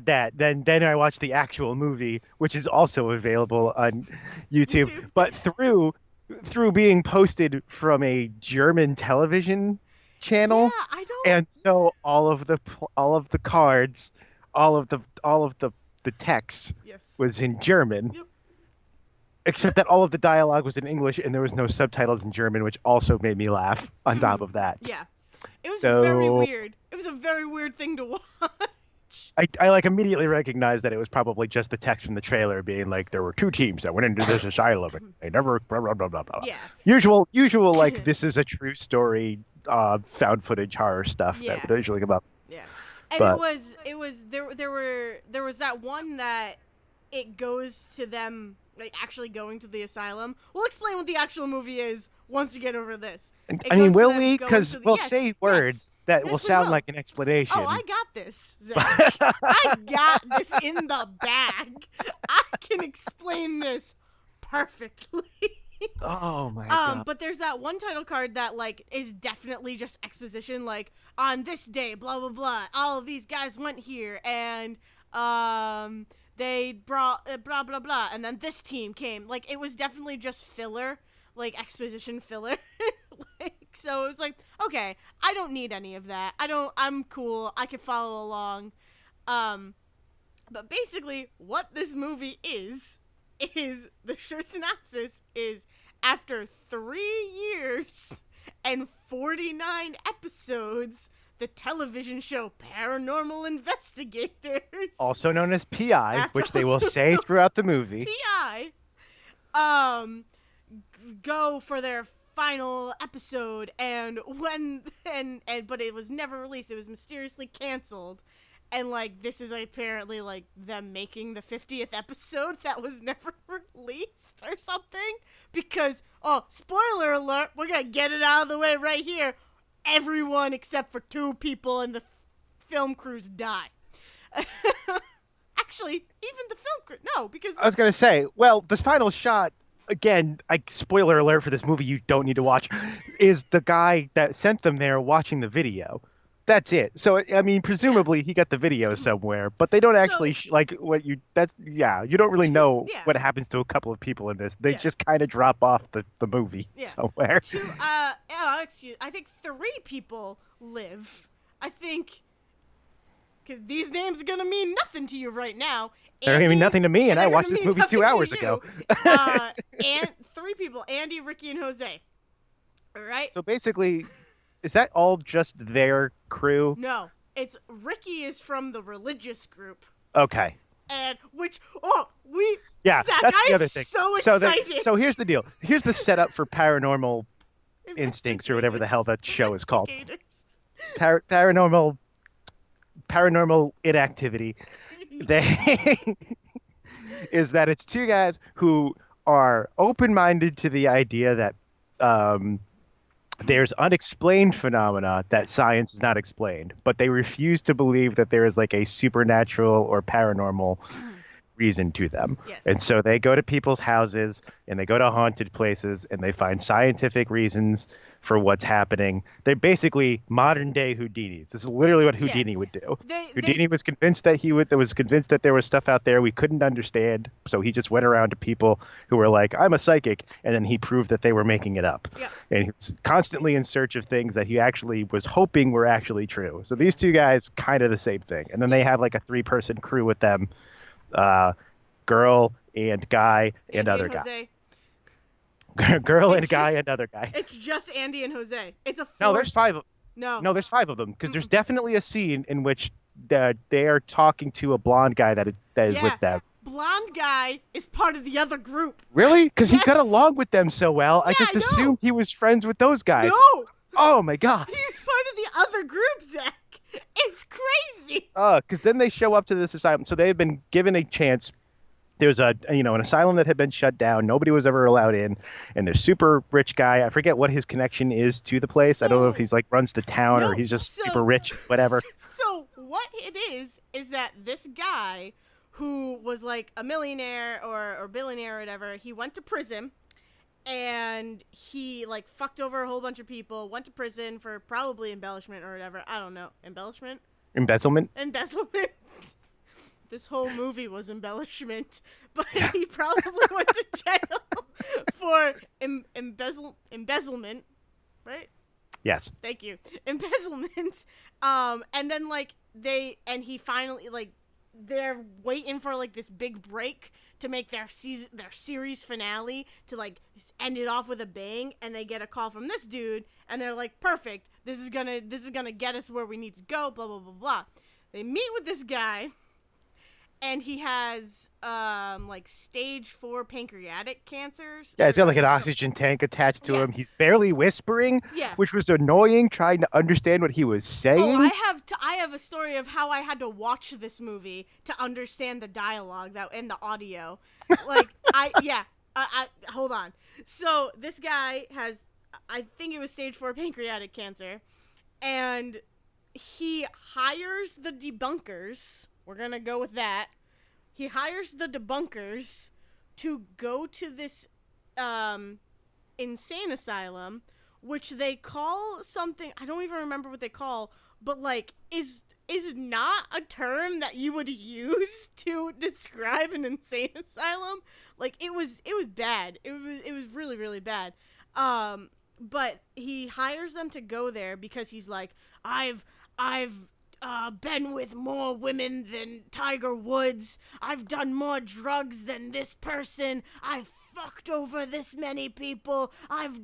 Speaker 2: that. Then I watched the actual movie, which is also available on YouTube,
Speaker 1: YouTube?
Speaker 2: but through being posted from a German television
Speaker 1: Yeah,
Speaker 2: channel.
Speaker 1: I don't.
Speaker 2: And so all of the cards, all of the text
Speaker 1: Yes.
Speaker 2: was in German,
Speaker 1: Yep.
Speaker 2: except that all of the dialogue was in English and there was no subtitles in German, which also made me laugh on top of that.
Speaker 1: Yeah. It was very
Speaker 2: So
Speaker 1: weird. It was a very weird thing to watch.
Speaker 2: I like immediately recognized that it was probably just the text from the trailer being like there were two teams that went into this asylum and they never blah blah blah blah blah.
Speaker 1: Yeah.
Speaker 2: Usual like this is a true story found footage horror stuff
Speaker 1: Yeah.
Speaker 2: that would usually come up.
Speaker 1: Yeah. And
Speaker 2: But
Speaker 1: it was there was that one that it goes to them like actually going to the asylum. We'll explain what the actual movie is once we get over this. It
Speaker 2: I mean,
Speaker 1: goes to
Speaker 2: will
Speaker 1: them
Speaker 2: we?
Speaker 1: going
Speaker 2: Because
Speaker 1: to the-
Speaker 2: we'll
Speaker 1: yes,
Speaker 2: say
Speaker 1: yes.
Speaker 2: words that
Speaker 1: Yes,
Speaker 2: will
Speaker 1: we
Speaker 2: sound
Speaker 1: will.
Speaker 2: like an explanation.
Speaker 1: Oh, I got this, Zach. I got this in the bag. I can explain this perfectly.
Speaker 2: Oh my God.
Speaker 1: But there's that one title card that like is definitely just exposition. Like on this day, blah blah blah. All of these guys went here, and they brought blah blah blah, and then this team came. Like it was definitely just filler, like exposition filler. Like so, it's like okay, I don't need any of that. I'm cool. I can follow along. But basically, what this movie is the short synopsis is after 3 years and 49 episodes, the television show Paranormal Investigators,
Speaker 2: Also known as PI,
Speaker 1: After
Speaker 2: which they will
Speaker 1: also
Speaker 2: say
Speaker 1: known
Speaker 2: throughout the movie.
Speaker 1: PI, go for their final episode, and when and but it was never released. It was mysteriously canceled. And like this is apparently like them making the 50th episode that was never released or something, because oh, spoiler alert, we're gonna get it out of the way right here. Everyone except for 2 people in the film crews die. Actually, even the film crew, no, because
Speaker 2: I was gonna say, well, this final shot again. Spoiler alert for this movie you don't need to watch, is the guy that sent them there watching the video. That's it. So I mean, presumably he got the video somewhere, but they don't actually like what you. That's yeah. You don't really know
Speaker 1: yeah.
Speaker 2: what happens to a couple of people in this. They
Speaker 1: Yeah.
Speaker 2: just kind of drop off the movie
Speaker 1: Yeah.
Speaker 2: somewhere.
Speaker 1: 2 I think 3 people live. I think 'cause these names are gonna mean nothing to you right now.
Speaker 2: They're gonna mean nothing to me, and I
Speaker 1: they're
Speaker 2: watched
Speaker 1: gonna
Speaker 2: this
Speaker 1: mean
Speaker 2: movie
Speaker 1: nothing
Speaker 2: 2
Speaker 1: to
Speaker 2: hours
Speaker 1: you.
Speaker 2: ago.
Speaker 1: And 3 people: Andy, Ricky, and Jose. All right.
Speaker 2: So basically, is that all just their crew?
Speaker 1: No, it's Ricky is from the religious group,
Speaker 2: Okay.
Speaker 1: and which
Speaker 2: Yeah,
Speaker 1: Zach,
Speaker 2: that's
Speaker 1: I
Speaker 2: the
Speaker 1: am
Speaker 2: other thing.
Speaker 1: so
Speaker 2: So,
Speaker 1: excited.
Speaker 2: so here's the deal. Here's the setup for Paranormal Instincts or whatever the hell that show is called.
Speaker 1: Investigators.
Speaker 2: Paranormal inactivity. They is that it's 2 guys who are open-minded to the idea that there's unexplained phenomena that science has not explained, but they refuse to believe that there is like a supernatural or paranormal reason to them.
Speaker 1: Yes.
Speaker 2: And so they go to people's houses and they go to haunted places and they find scientific reasons for what's happening. They're basically modern day Houdinis. This is literally what
Speaker 1: Yeah.
Speaker 2: Houdini would do.
Speaker 1: They
Speaker 2: Houdini was convinced that there was stuff out there we couldn't understand, so he just went around to people who were like, "I'm a psychic," and then he proved that they were making it up.
Speaker 1: Yeah.
Speaker 2: And he was constantly in search of things that he actually was hoping were actually true. So these two guys, kind of the same thing. And then they have like a three-person crew with them, girl and guy and
Speaker 1: Andy
Speaker 2: other
Speaker 1: and
Speaker 2: guy.
Speaker 1: Jose.
Speaker 2: Girl and
Speaker 1: It's
Speaker 2: guy
Speaker 1: just-
Speaker 2: and other guy.
Speaker 1: It's just Andy and Jose. It's a
Speaker 2: No, there's five.
Speaker 1: No.
Speaker 2: No, there's five of them because there's definitely a scene in which they are talking to a blonde guy that is
Speaker 1: Yeah.
Speaker 2: with them.
Speaker 1: Blonde guy is part of the other group.
Speaker 2: Really? Because he got
Speaker 1: Yes.
Speaker 2: along with them so well. I
Speaker 1: Yeah,
Speaker 2: just
Speaker 1: I know.
Speaker 2: assumed he was friends with those guys.
Speaker 1: No,
Speaker 2: Oh my god.
Speaker 1: he's part of the other group, Zach. It's crazy.
Speaker 2: Because then they show up to this asylum. So they've been given a chance. There's an asylum that had been shut down. Nobody was ever allowed in, and this super rich guy. I forget what his connection is to the place. I don't know if he's like runs the town or he's just super rich, whatever.
Speaker 1: So what it is that this guy who was like a millionaire or billionaire or whatever, he went to prison and he like fucked over a whole bunch of people, went to prison for probably embellishment or whatever. I don't know. Embezzlement. This whole movie was embellishment, but he probably went to jail for embezzlement, right?
Speaker 2: Yes.
Speaker 1: Thank you. Embezzlement. And then he finally they're waiting for like this big break to make their series finale to like end it off with a bang, and they get a call from this dude and they're like, perfect, this is gonna get us where we need to go, blah blah blah blah. They meet with this guy and he has like stage 4 pancreatic cancers.
Speaker 2: Yeah, he's got like an oxygen tank attached to him. He's barely whispering,
Speaker 1: Yeah.
Speaker 2: which was annoying trying to understand what he was saying.
Speaker 1: Oh, I have a story of how I had to watch this movie to understand the dialogue and the audio. Like I hold on. So this guy has, I think it was stage 4 pancreatic cancer, and he hires the debunkers. We're gonna go with that. He hires the debunkers to go to this insane asylum, which they call something, I don't even remember what they call, but like is not a term that you would use to describe an insane asylum. Like it was bad. It was really, really bad. But he hires them to go there because he's like, I've been with more women than Tiger Woods. I've done more drugs than this person. I've fucked over this many people. I've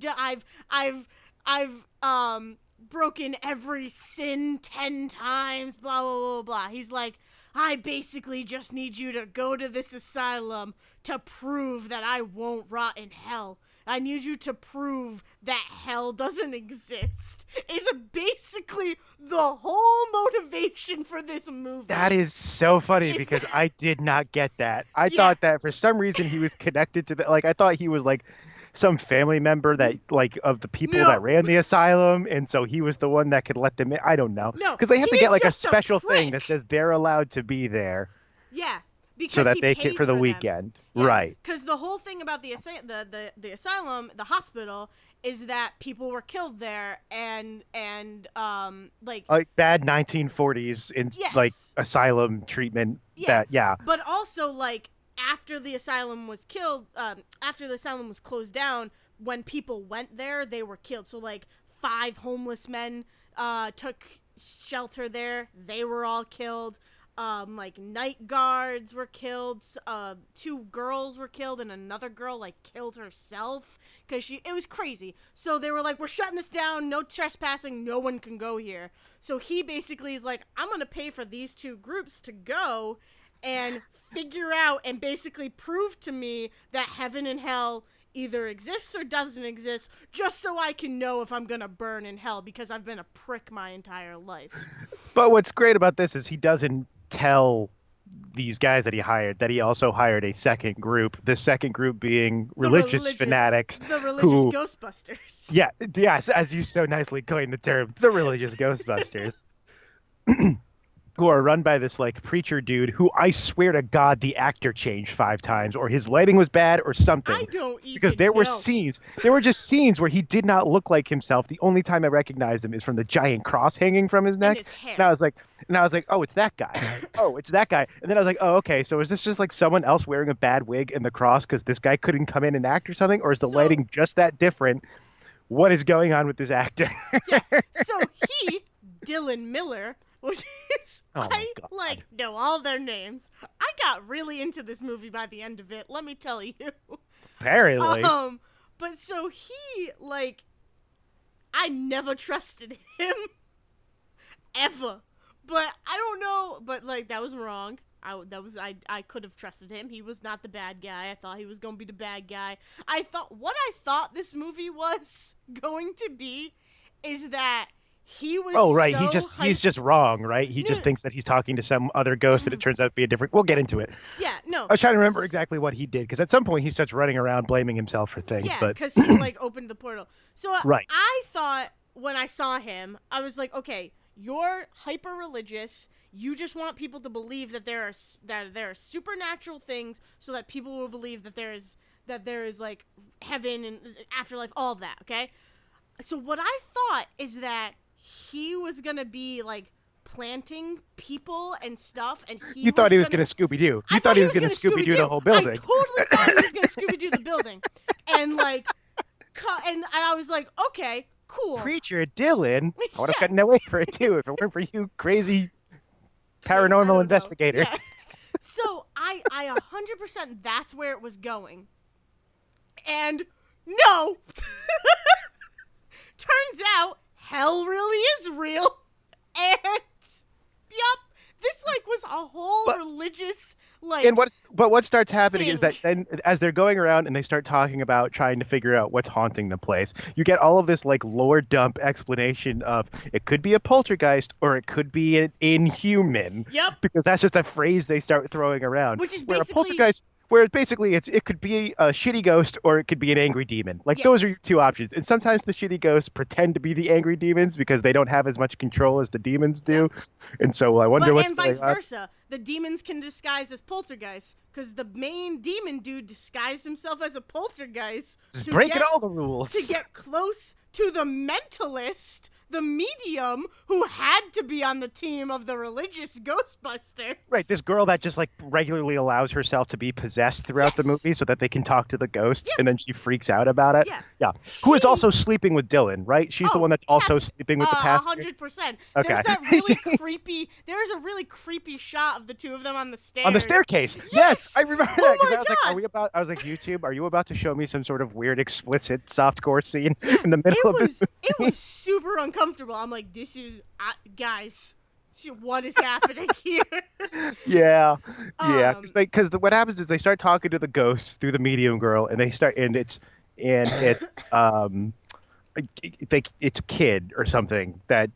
Speaker 1: broken every sin 10 times, blah, blah, blah, blah. He's like, I basically just need you to go to this asylum to prove that I won't rot in hell. I need you to prove that hell doesn't exist. Is basically the whole motivation for this movie.
Speaker 2: That is so funny because I did not get that. I thought that for some reason he was connected to the, like, I thought he was like some family member that like of the people that ran the asylum, and so he was the one that could let them in. I don't know.
Speaker 1: No,
Speaker 2: because they have to get like a
Speaker 1: just a
Speaker 2: special thing
Speaker 1: prick.
Speaker 2: that says they're allowed to be there.
Speaker 1: Yeah. Because
Speaker 2: So that
Speaker 1: he
Speaker 2: they
Speaker 1: pays
Speaker 2: can for the
Speaker 1: them.
Speaker 2: weekend,
Speaker 1: Yeah,
Speaker 2: right?
Speaker 1: Because the whole thing about the asylum, the hospital, is that people were killed there, and like
Speaker 2: bad 1940s in like asylum treatment.
Speaker 1: Yeah. But also like after the asylum was closed down, when people went there, they were killed. So like 5 homeless men took shelter there. They were all killed. Like night guards were killed. 2 girls were killed, and another girl like killed herself because it was crazy. So they were like, we're shutting this down, no trespassing, no one can go here. So he basically is like, I'm gonna pay for these 2 groups to go and figure out and basically prove to me that heaven and hell either exists or doesn't exist, just so I can know if I'm gonna burn in hell, because I've been a prick my entire life.
Speaker 2: But what's great about this is he doesn't tell these guys that he hired that he also hired a second group. The second group being religious fanatics,
Speaker 1: the religious Ghostbusters.
Speaker 2: Yes, as you so nicely coined the term, the religious Ghostbusters. who are run by this like preacher dude who I swear to God the actor changed 5 times or his lighting was bad or
Speaker 1: I
Speaker 2: something.
Speaker 1: don't
Speaker 2: Because
Speaker 1: even know.
Speaker 2: there were just scenes where he did not look like himself. The only time I recognized him is from the giant cross hanging from his
Speaker 1: And
Speaker 2: neck.
Speaker 1: his
Speaker 2: And I
Speaker 1: hair.
Speaker 2: was like, oh, it's that guy. Oh, it's that guy. And then I was like, oh, okay. So is this just like someone else wearing a bad wig in the cross because this guy couldn't come in and act or something? Or is the
Speaker 1: So,
Speaker 2: lighting just that different? What is going on with this actor?
Speaker 1: yeah. So Dylan Miller, which is,
Speaker 2: Oh my
Speaker 1: I
Speaker 2: God.
Speaker 1: like know all their names. I got really into this movie by the end of it, let me tell you.
Speaker 2: Apparently.
Speaker 1: Um, but so I never trusted him ever. But I don't know, but like that was wrong. I could have trusted him. He was not the bad guy. I thought he was going to be the bad guy. I thought this movie was going to be is that he was
Speaker 2: Oh, right.
Speaker 1: so
Speaker 2: He's just
Speaker 1: hyped.
Speaker 2: wrong, right? He just
Speaker 1: No,
Speaker 2: thinks that he's talking to some other ghost and it turns out to be a different. We'll get into it.
Speaker 1: yeah, no.
Speaker 2: I was trying to remember exactly what he did because at some point he starts running around blaming himself for things,
Speaker 1: Yeah,
Speaker 2: but
Speaker 1: because he like opened the portal. So
Speaker 2: right.
Speaker 1: I thought when I saw him, I was like, okay, you're hyper religious. You just want people to believe that there are supernatural things, so that people will believe that there is like heaven and afterlife, all of that. Okay. So what I thought is that he was gonna be like planting people and stuff, and he
Speaker 2: You thought
Speaker 1: was
Speaker 2: he was
Speaker 1: gonna
Speaker 2: going to Scooby Doo.
Speaker 1: I
Speaker 2: You
Speaker 1: thought
Speaker 2: thought he
Speaker 1: he
Speaker 2: was
Speaker 1: was
Speaker 2: going
Speaker 1: gonna
Speaker 2: to Scooby
Speaker 1: Scooby
Speaker 2: Doo the
Speaker 1: Doo.
Speaker 2: whole
Speaker 1: I
Speaker 2: building.
Speaker 1: totally thought he was gonna Scooby Doo the building, and like, and I was like, okay, cool.
Speaker 2: Preacher Dylan, I would have
Speaker 1: Yeah,
Speaker 2: gotten away for it too if it weren't for you crazy
Speaker 1: kid. I
Speaker 2: paranormal
Speaker 1: don't know.
Speaker 2: investigator.
Speaker 1: Yeah. So I 100% that's where it was going, and no. Turns out hell really is real, and yup, this like was a whole
Speaker 2: But
Speaker 1: religious
Speaker 2: and
Speaker 1: like
Speaker 2: what starts happening is
Speaker 1: thing.
Speaker 2: that then as they're going around and they start talking about trying to figure out what's haunting the place, you get all of this like lore dump explanation of it could be a poltergeist or it could be an inhuman
Speaker 1: Yep,
Speaker 2: because that's just a phrase they start throwing around.
Speaker 1: which is
Speaker 2: Where a
Speaker 1: basically
Speaker 2: poltergeist where basically it could be a shitty ghost or it could be an angry demon. Like those are your
Speaker 1: yes.
Speaker 2: two options. And sometimes the shitty ghosts pretend to be the angry demons because they don't have as much control as the demons
Speaker 1: Yep.
Speaker 2: do. And so I wonder
Speaker 1: But
Speaker 2: what's
Speaker 1: and
Speaker 2: going
Speaker 1: vice
Speaker 2: on.
Speaker 1: versa, the demons can disguise as poltergeists because the main demon dude disguised himself as a poltergeist
Speaker 2: Just breaking all the
Speaker 1: to
Speaker 2: rules.
Speaker 1: get close to the mentalist, the medium who had to be on the team of the religious
Speaker 2: Right,
Speaker 1: Ghostbusters.
Speaker 2: this girl that just like regularly allows herself to be possessed throughout the
Speaker 1: Yes.
Speaker 2: movie so that they can talk to the ghosts
Speaker 1: Yep.
Speaker 2: and then she freaks out about it.
Speaker 1: Yeah.
Speaker 2: Yeah. Who is
Speaker 1: She
Speaker 2: also sleeping with Dylan, right? She's the
Speaker 1: Oh,
Speaker 2: one that's also sleeping with the pastor.
Speaker 1: 100%.
Speaker 2: Okay.
Speaker 1: There's a really creepy shot of the two of them on the
Speaker 2: On the
Speaker 1: stairs.
Speaker 2: staircase. Yes,
Speaker 1: Yes.
Speaker 2: I remember
Speaker 1: Oh
Speaker 2: that because
Speaker 1: my
Speaker 2: I was like,
Speaker 1: god.
Speaker 2: I was like, YouTube, are you about to show me some sort of weird explicit softcore scene
Speaker 1: Yeah.
Speaker 2: in the middle of this
Speaker 1: It
Speaker 2: movie?
Speaker 1: was super uncomfortable. I'm like, this is guys, what is happening here?
Speaker 2: Yeah, yeah.
Speaker 1: um
Speaker 2: What happens is they start talking to the ghosts through the medium girl, and they start and it's it's a kid or something that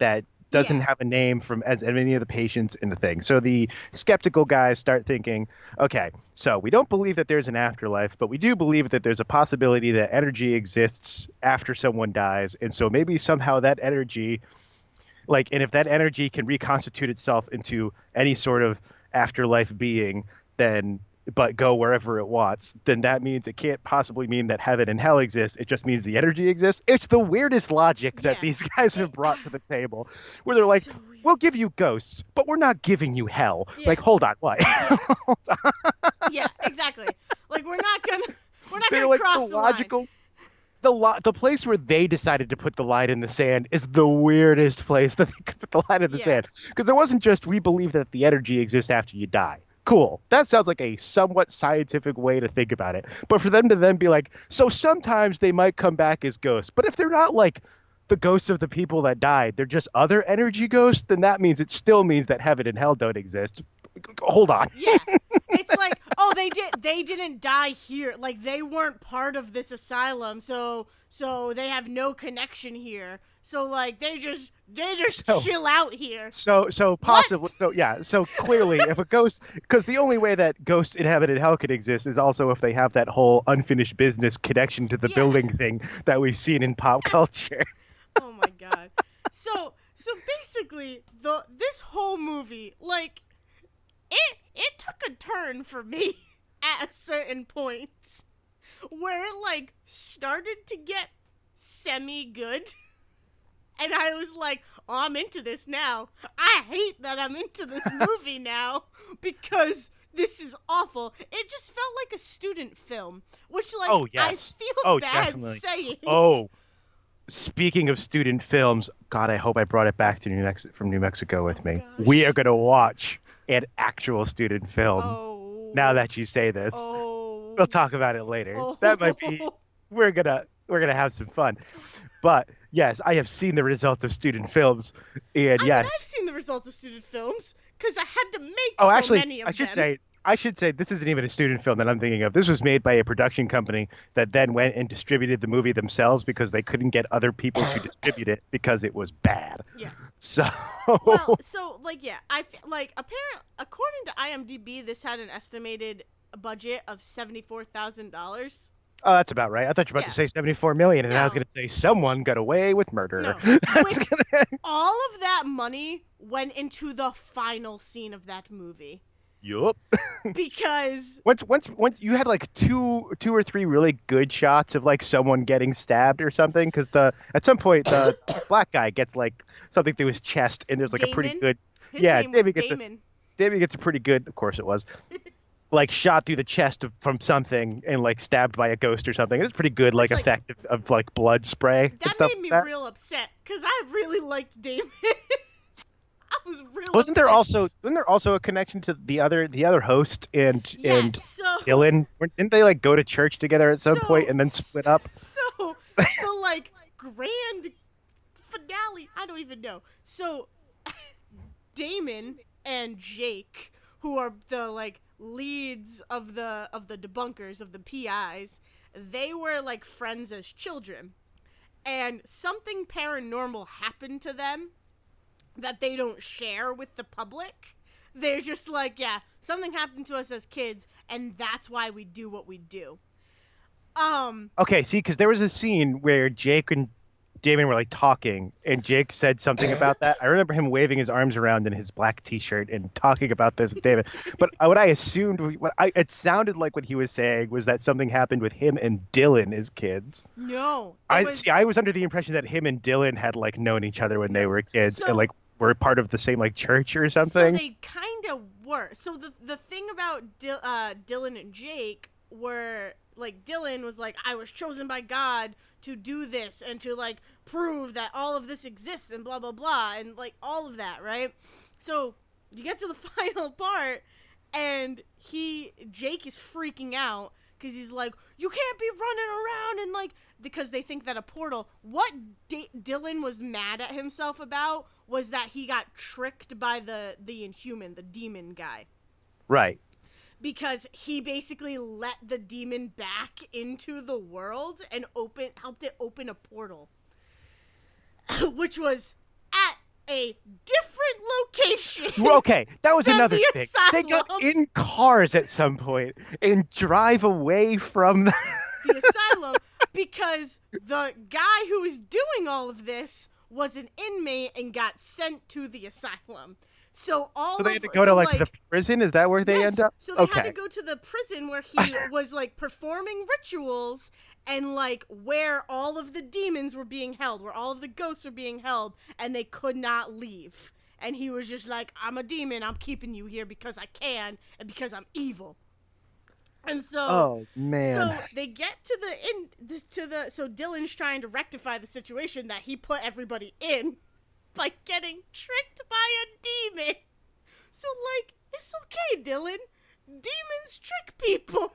Speaker 2: doesn't
Speaker 1: yeah.
Speaker 2: have a name from as any of the patients in the thing. So the skeptical guys start thinking, okay, so we don't believe that there's an afterlife, but we do believe that there's a possibility that energy exists after someone dies, and so maybe somehow that energy like and if that energy can reconstitute itself into any sort of afterlife being then but go wherever it wants then that means it can't possibly mean that heaven and hell exist. It just means the energy exists. It's the weirdest logic that
Speaker 1: Yeah.
Speaker 2: these guys
Speaker 1: It,
Speaker 2: have brought to the table where they're like,
Speaker 1: so weird.
Speaker 2: we'll give you ghosts but we're not giving you hell.
Speaker 1: Yeah.
Speaker 2: Like, hold on, what?
Speaker 1: Yeah. Yeah, exactly. Like we're not
Speaker 2: They're
Speaker 1: gonna
Speaker 2: like the
Speaker 1: cross the line.
Speaker 2: logical the place where they decided to put the line in the sand is the weirdest place that they could put the line in the
Speaker 1: Yeah.
Speaker 2: sand. Because it wasn't just we believe that the energy exists after you die. Cool. That sounds like a somewhat scientific way to think about it. But for them to then be like, so sometimes they might come back as ghosts. But if they're not like the ghosts of the people that died, they're just other energy ghosts, then that means it still means that heaven and hell don't exist. Hold on.
Speaker 1: Yeah. It's like, oh, they didn't die here. Like they weren't part of this asylum, so they have no connection here. So like they just
Speaker 2: So
Speaker 1: chill out here.
Speaker 2: So
Speaker 1: What?
Speaker 2: possibly so yeah so clearly if a ghost because the only way that ghosts in heaven and hell could exist is also if they have that whole unfinished business connection to the
Speaker 1: Yeah.
Speaker 2: building thing that we've seen in pop culture.
Speaker 1: Oh my god. So basically, this whole movie, like, it took a turn for me at a certain point where it, like, started to get semi-good. And I was like, oh, I'm into this now. I hate that I'm into this movie now because this is awful. It just felt like a student film, which, like,
Speaker 2: Oh
Speaker 1: I
Speaker 2: yes.
Speaker 1: feel
Speaker 2: Oh,
Speaker 1: bad
Speaker 2: definitely.
Speaker 1: saying.
Speaker 2: Oh, speaking of student films, God, I hope I brought it back to New Mexico with
Speaker 1: Oh,
Speaker 2: me. We are
Speaker 1: gosh.
Speaker 2: gonna watch an actual student film. Now
Speaker 1: Oh.
Speaker 2: that you say this, we'll
Speaker 1: Oh.
Speaker 2: talk about it later. That might be
Speaker 1: Oh.
Speaker 2: we're gonna have some fun. But yes, I have seen the results of student films, and
Speaker 1: I mean, I've
Speaker 2: yes.
Speaker 1: seen the results of student films because I had to make
Speaker 2: Oh,
Speaker 1: so
Speaker 2: actually,
Speaker 1: many
Speaker 2: I
Speaker 1: of
Speaker 2: should
Speaker 1: them.
Speaker 2: say I should say this isn't even a student film that I'm thinking of. This was made by a production company that then went and distributed the movie themselves because they couldn't get other people to distribute it because it was bad.
Speaker 1: Yeah.
Speaker 2: So,
Speaker 1: Well,
Speaker 2: oh,
Speaker 1: so like yeah, like apparently according to IMDb, this had an estimated budget of $74,000.
Speaker 2: that's about right. I thought you were about to
Speaker 1: Yeah.
Speaker 2: say 74 million, and I was going
Speaker 1: No.
Speaker 2: to say someone got away with murder.
Speaker 1: No.
Speaker 2: That's
Speaker 1: Which
Speaker 2: gonna...
Speaker 1: all of that money went into the final scene of that movie
Speaker 2: Yup.
Speaker 1: because
Speaker 2: Once you had like two or three really good shots of like someone getting stabbed or something, because the at some point the black guy gets like something through his chest, and there's like a pretty
Speaker 1: Damon,
Speaker 2: good,
Speaker 1: his
Speaker 2: yeah,
Speaker 1: name was Damon.
Speaker 2: David gets a pretty good, of course it was, like shot through the chest from something and like stabbed by a ghost or something. It's pretty good, like
Speaker 1: Which like
Speaker 2: effect of like blood spray and
Speaker 1: that
Speaker 2: stuff
Speaker 1: made me
Speaker 2: like that.
Speaker 1: real upset because I really liked Damon. I was real
Speaker 2: Wasn't
Speaker 1: upset.
Speaker 2: there also a connection to the other host
Speaker 1: Yeah,
Speaker 2: and Dylan? Didn't they like go to church together at some point and then split up?
Speaker 1: so the like grand finale, I don't even know. So Damon and Jake, who are the like leads of the debunkers of the PIs, they were like friends as children. And something paranormal happened to them that they don't share with the public. They're just like, yeah, something happened to us as kids, and that's why we do what we do. Um,
Speaker 2: Okay, see, because there was a scene where Jake and Damon were like talking, and Jake said something about that. I remember him waving his arms around in his black T-shirt and talking about this with David. But what I assumed, it sounded like what he was saying was that something happened with him and Dylan as kids.
Speaker 1: no, it was
Speaker 2: I was under the impression that him and Dylan had like known each other when they
Speaker 1: no.
Speaker 2: were kids and
Speaker 1: So
Speaker 2: like were part of the same like church or
Speaker 1: so
Speaker 2: something.
Speaker 1: they kind of were. So the thing about Dylan and Jake were like Dylan was like, I was chosen by God to do this and to like prove that all of this exists and blah blah blah and like all of that, right? So you get to the final part and Jake is freaking out because he's like, you can't be running around and like because they think that a portal. What Dylan was mad at himself about was that he got tricked by the Inhuman, the demon guy,
Speaker 2: Right.
Speaker 1: because he basically let the demon back into the world and helped it open a portal, which was at a different location
Speaker 2: Well, okay, that was
Speaker 1: than
Speaker 2: another
Speaker 1: the
Speaker 2: thing. They
Speaker 1: asylum.
Speaker 2: got in cars at some point and drive away from
Speaker 1: The asylum because the guy who was doing all of this was an inmate and got sent to the asylum. So all
Speaker 2: So they
Speaker 1: of
Speaker 2: had to go to
Speaker 1: so
Speaker 2: like the prison. Is that where they
Speaker 1: yes,
Speaker 2: end up?
Speaker 1: so they had to
Speaker 2: Okay.
Speaker 1: go to the prison where he was like performing rituals and like where all of the demons were being held, where all of the ghosts were being held, and they could not leave. And he was just like, I'm a demon, I'm keeping you here because I can and because I'm evil. And
Speaker 2: Oh man.
Speaker 1: so they get so Dylan's trying to rectify the situation that he put everybody in by getting tricked by a demon. So like, it's okay, Dylan. Demons trick people.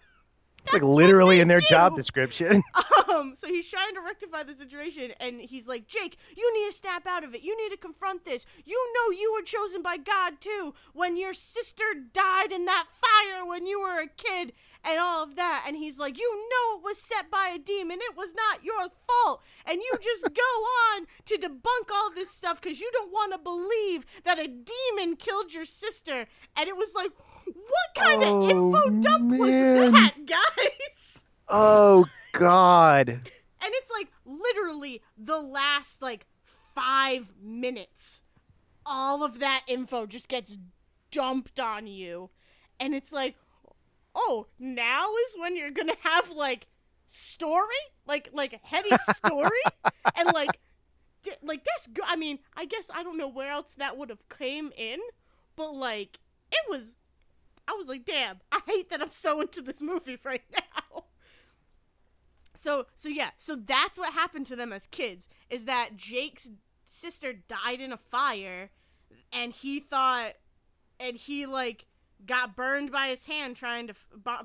Speaker 2: It's like
Speaker 1: That's what
Speaker 2: literally
Speaker 1: they
Speaker 2: in their job
Speaker 1: do.
Speaker 2: description.
Speaker 1: So he's trying to rectify the situation, and he's like, Jake, you need to snap out of it. You need to confront this. You know you were chosen by God, too, when your sister died in that fire when you were a kid, and all of that. And he's like, you know it was set by a demon. It was not your fault. And you just go on to debunk all this stuff because you don't want to believe that a demon killed your sister. And it was like, what kind of info dump was
Speaker 2: man.
Speaker 1: that, guys?
Speaker 2: Oh God.
Speaker 1: And it's like literally the last like 5 minutes all of that info just gets dumped on you. And it's like, oh, now is when you're gonna have like story, like heady story, and like that's good. I mean, I guess I don't know where else that would have came in, but like it was. I was like, damn, I hate that I'm so into this movie right now. So that's what happened to them as kids. Is that Jake's sister died in a fire, and he thought, and he like got burned by his hand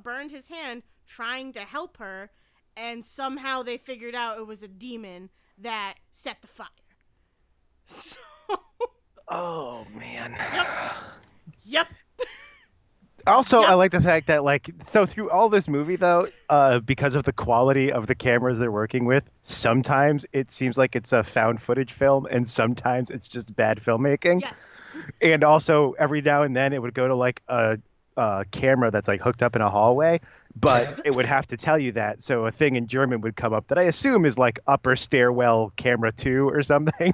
Speaker 1: burned his hand trying to help her, and somehow they figured out it was a demon that set the fire. So,
Speaker 2: Oh man.
Speaker 1: yep, yep,
Speaker 2: Also, I
Speaker 1: yep,
Speaker 2: like the fact that like so through all this movie though, because of the quality of the cameras they're working with, sometimes it seems like it's a found footage film and sometimes it's just bad filmmaking.
Speaker 1: yes,
Speaker 2: And also every now and then it would go to like a camera that's like hooked up in a hallway, but it would have to tell you that. So a thing in German would come up that I assume is like upper stairwell camera 2 or something.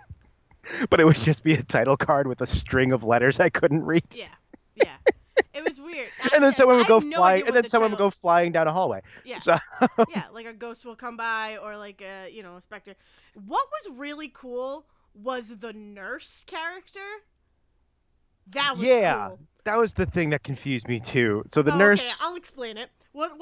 Speaker 2: But it would just be a title card with a string of letters I couldn't read.
Speaker 1: yeah, yeah. It was weird.
Speaker 2: And then someone
Speaker 1: I
Speaker 2: would go
Speaker 1: have no idea
Speaker 2: flying, and
Speaker 1: what
Speaker 2: then
Speaker 1: the
Speaker 2: someone would
Speaker 1: title.
Speaker 2: go flying down a hallway.
Speaker 1: Yeah,
Speaker 2: So
Speaker 1: yeah, like a ghost will come by, or like a specter. What was really cool was the nurse character. That was
Speaker 2: yeah,
Speaker 1: cool.
Speaker 2: that was the thing that confused me too. So the
Speaker 1: Oh, okay,
Speaker 2: nurse,
Speaker 1: I'll explain it. What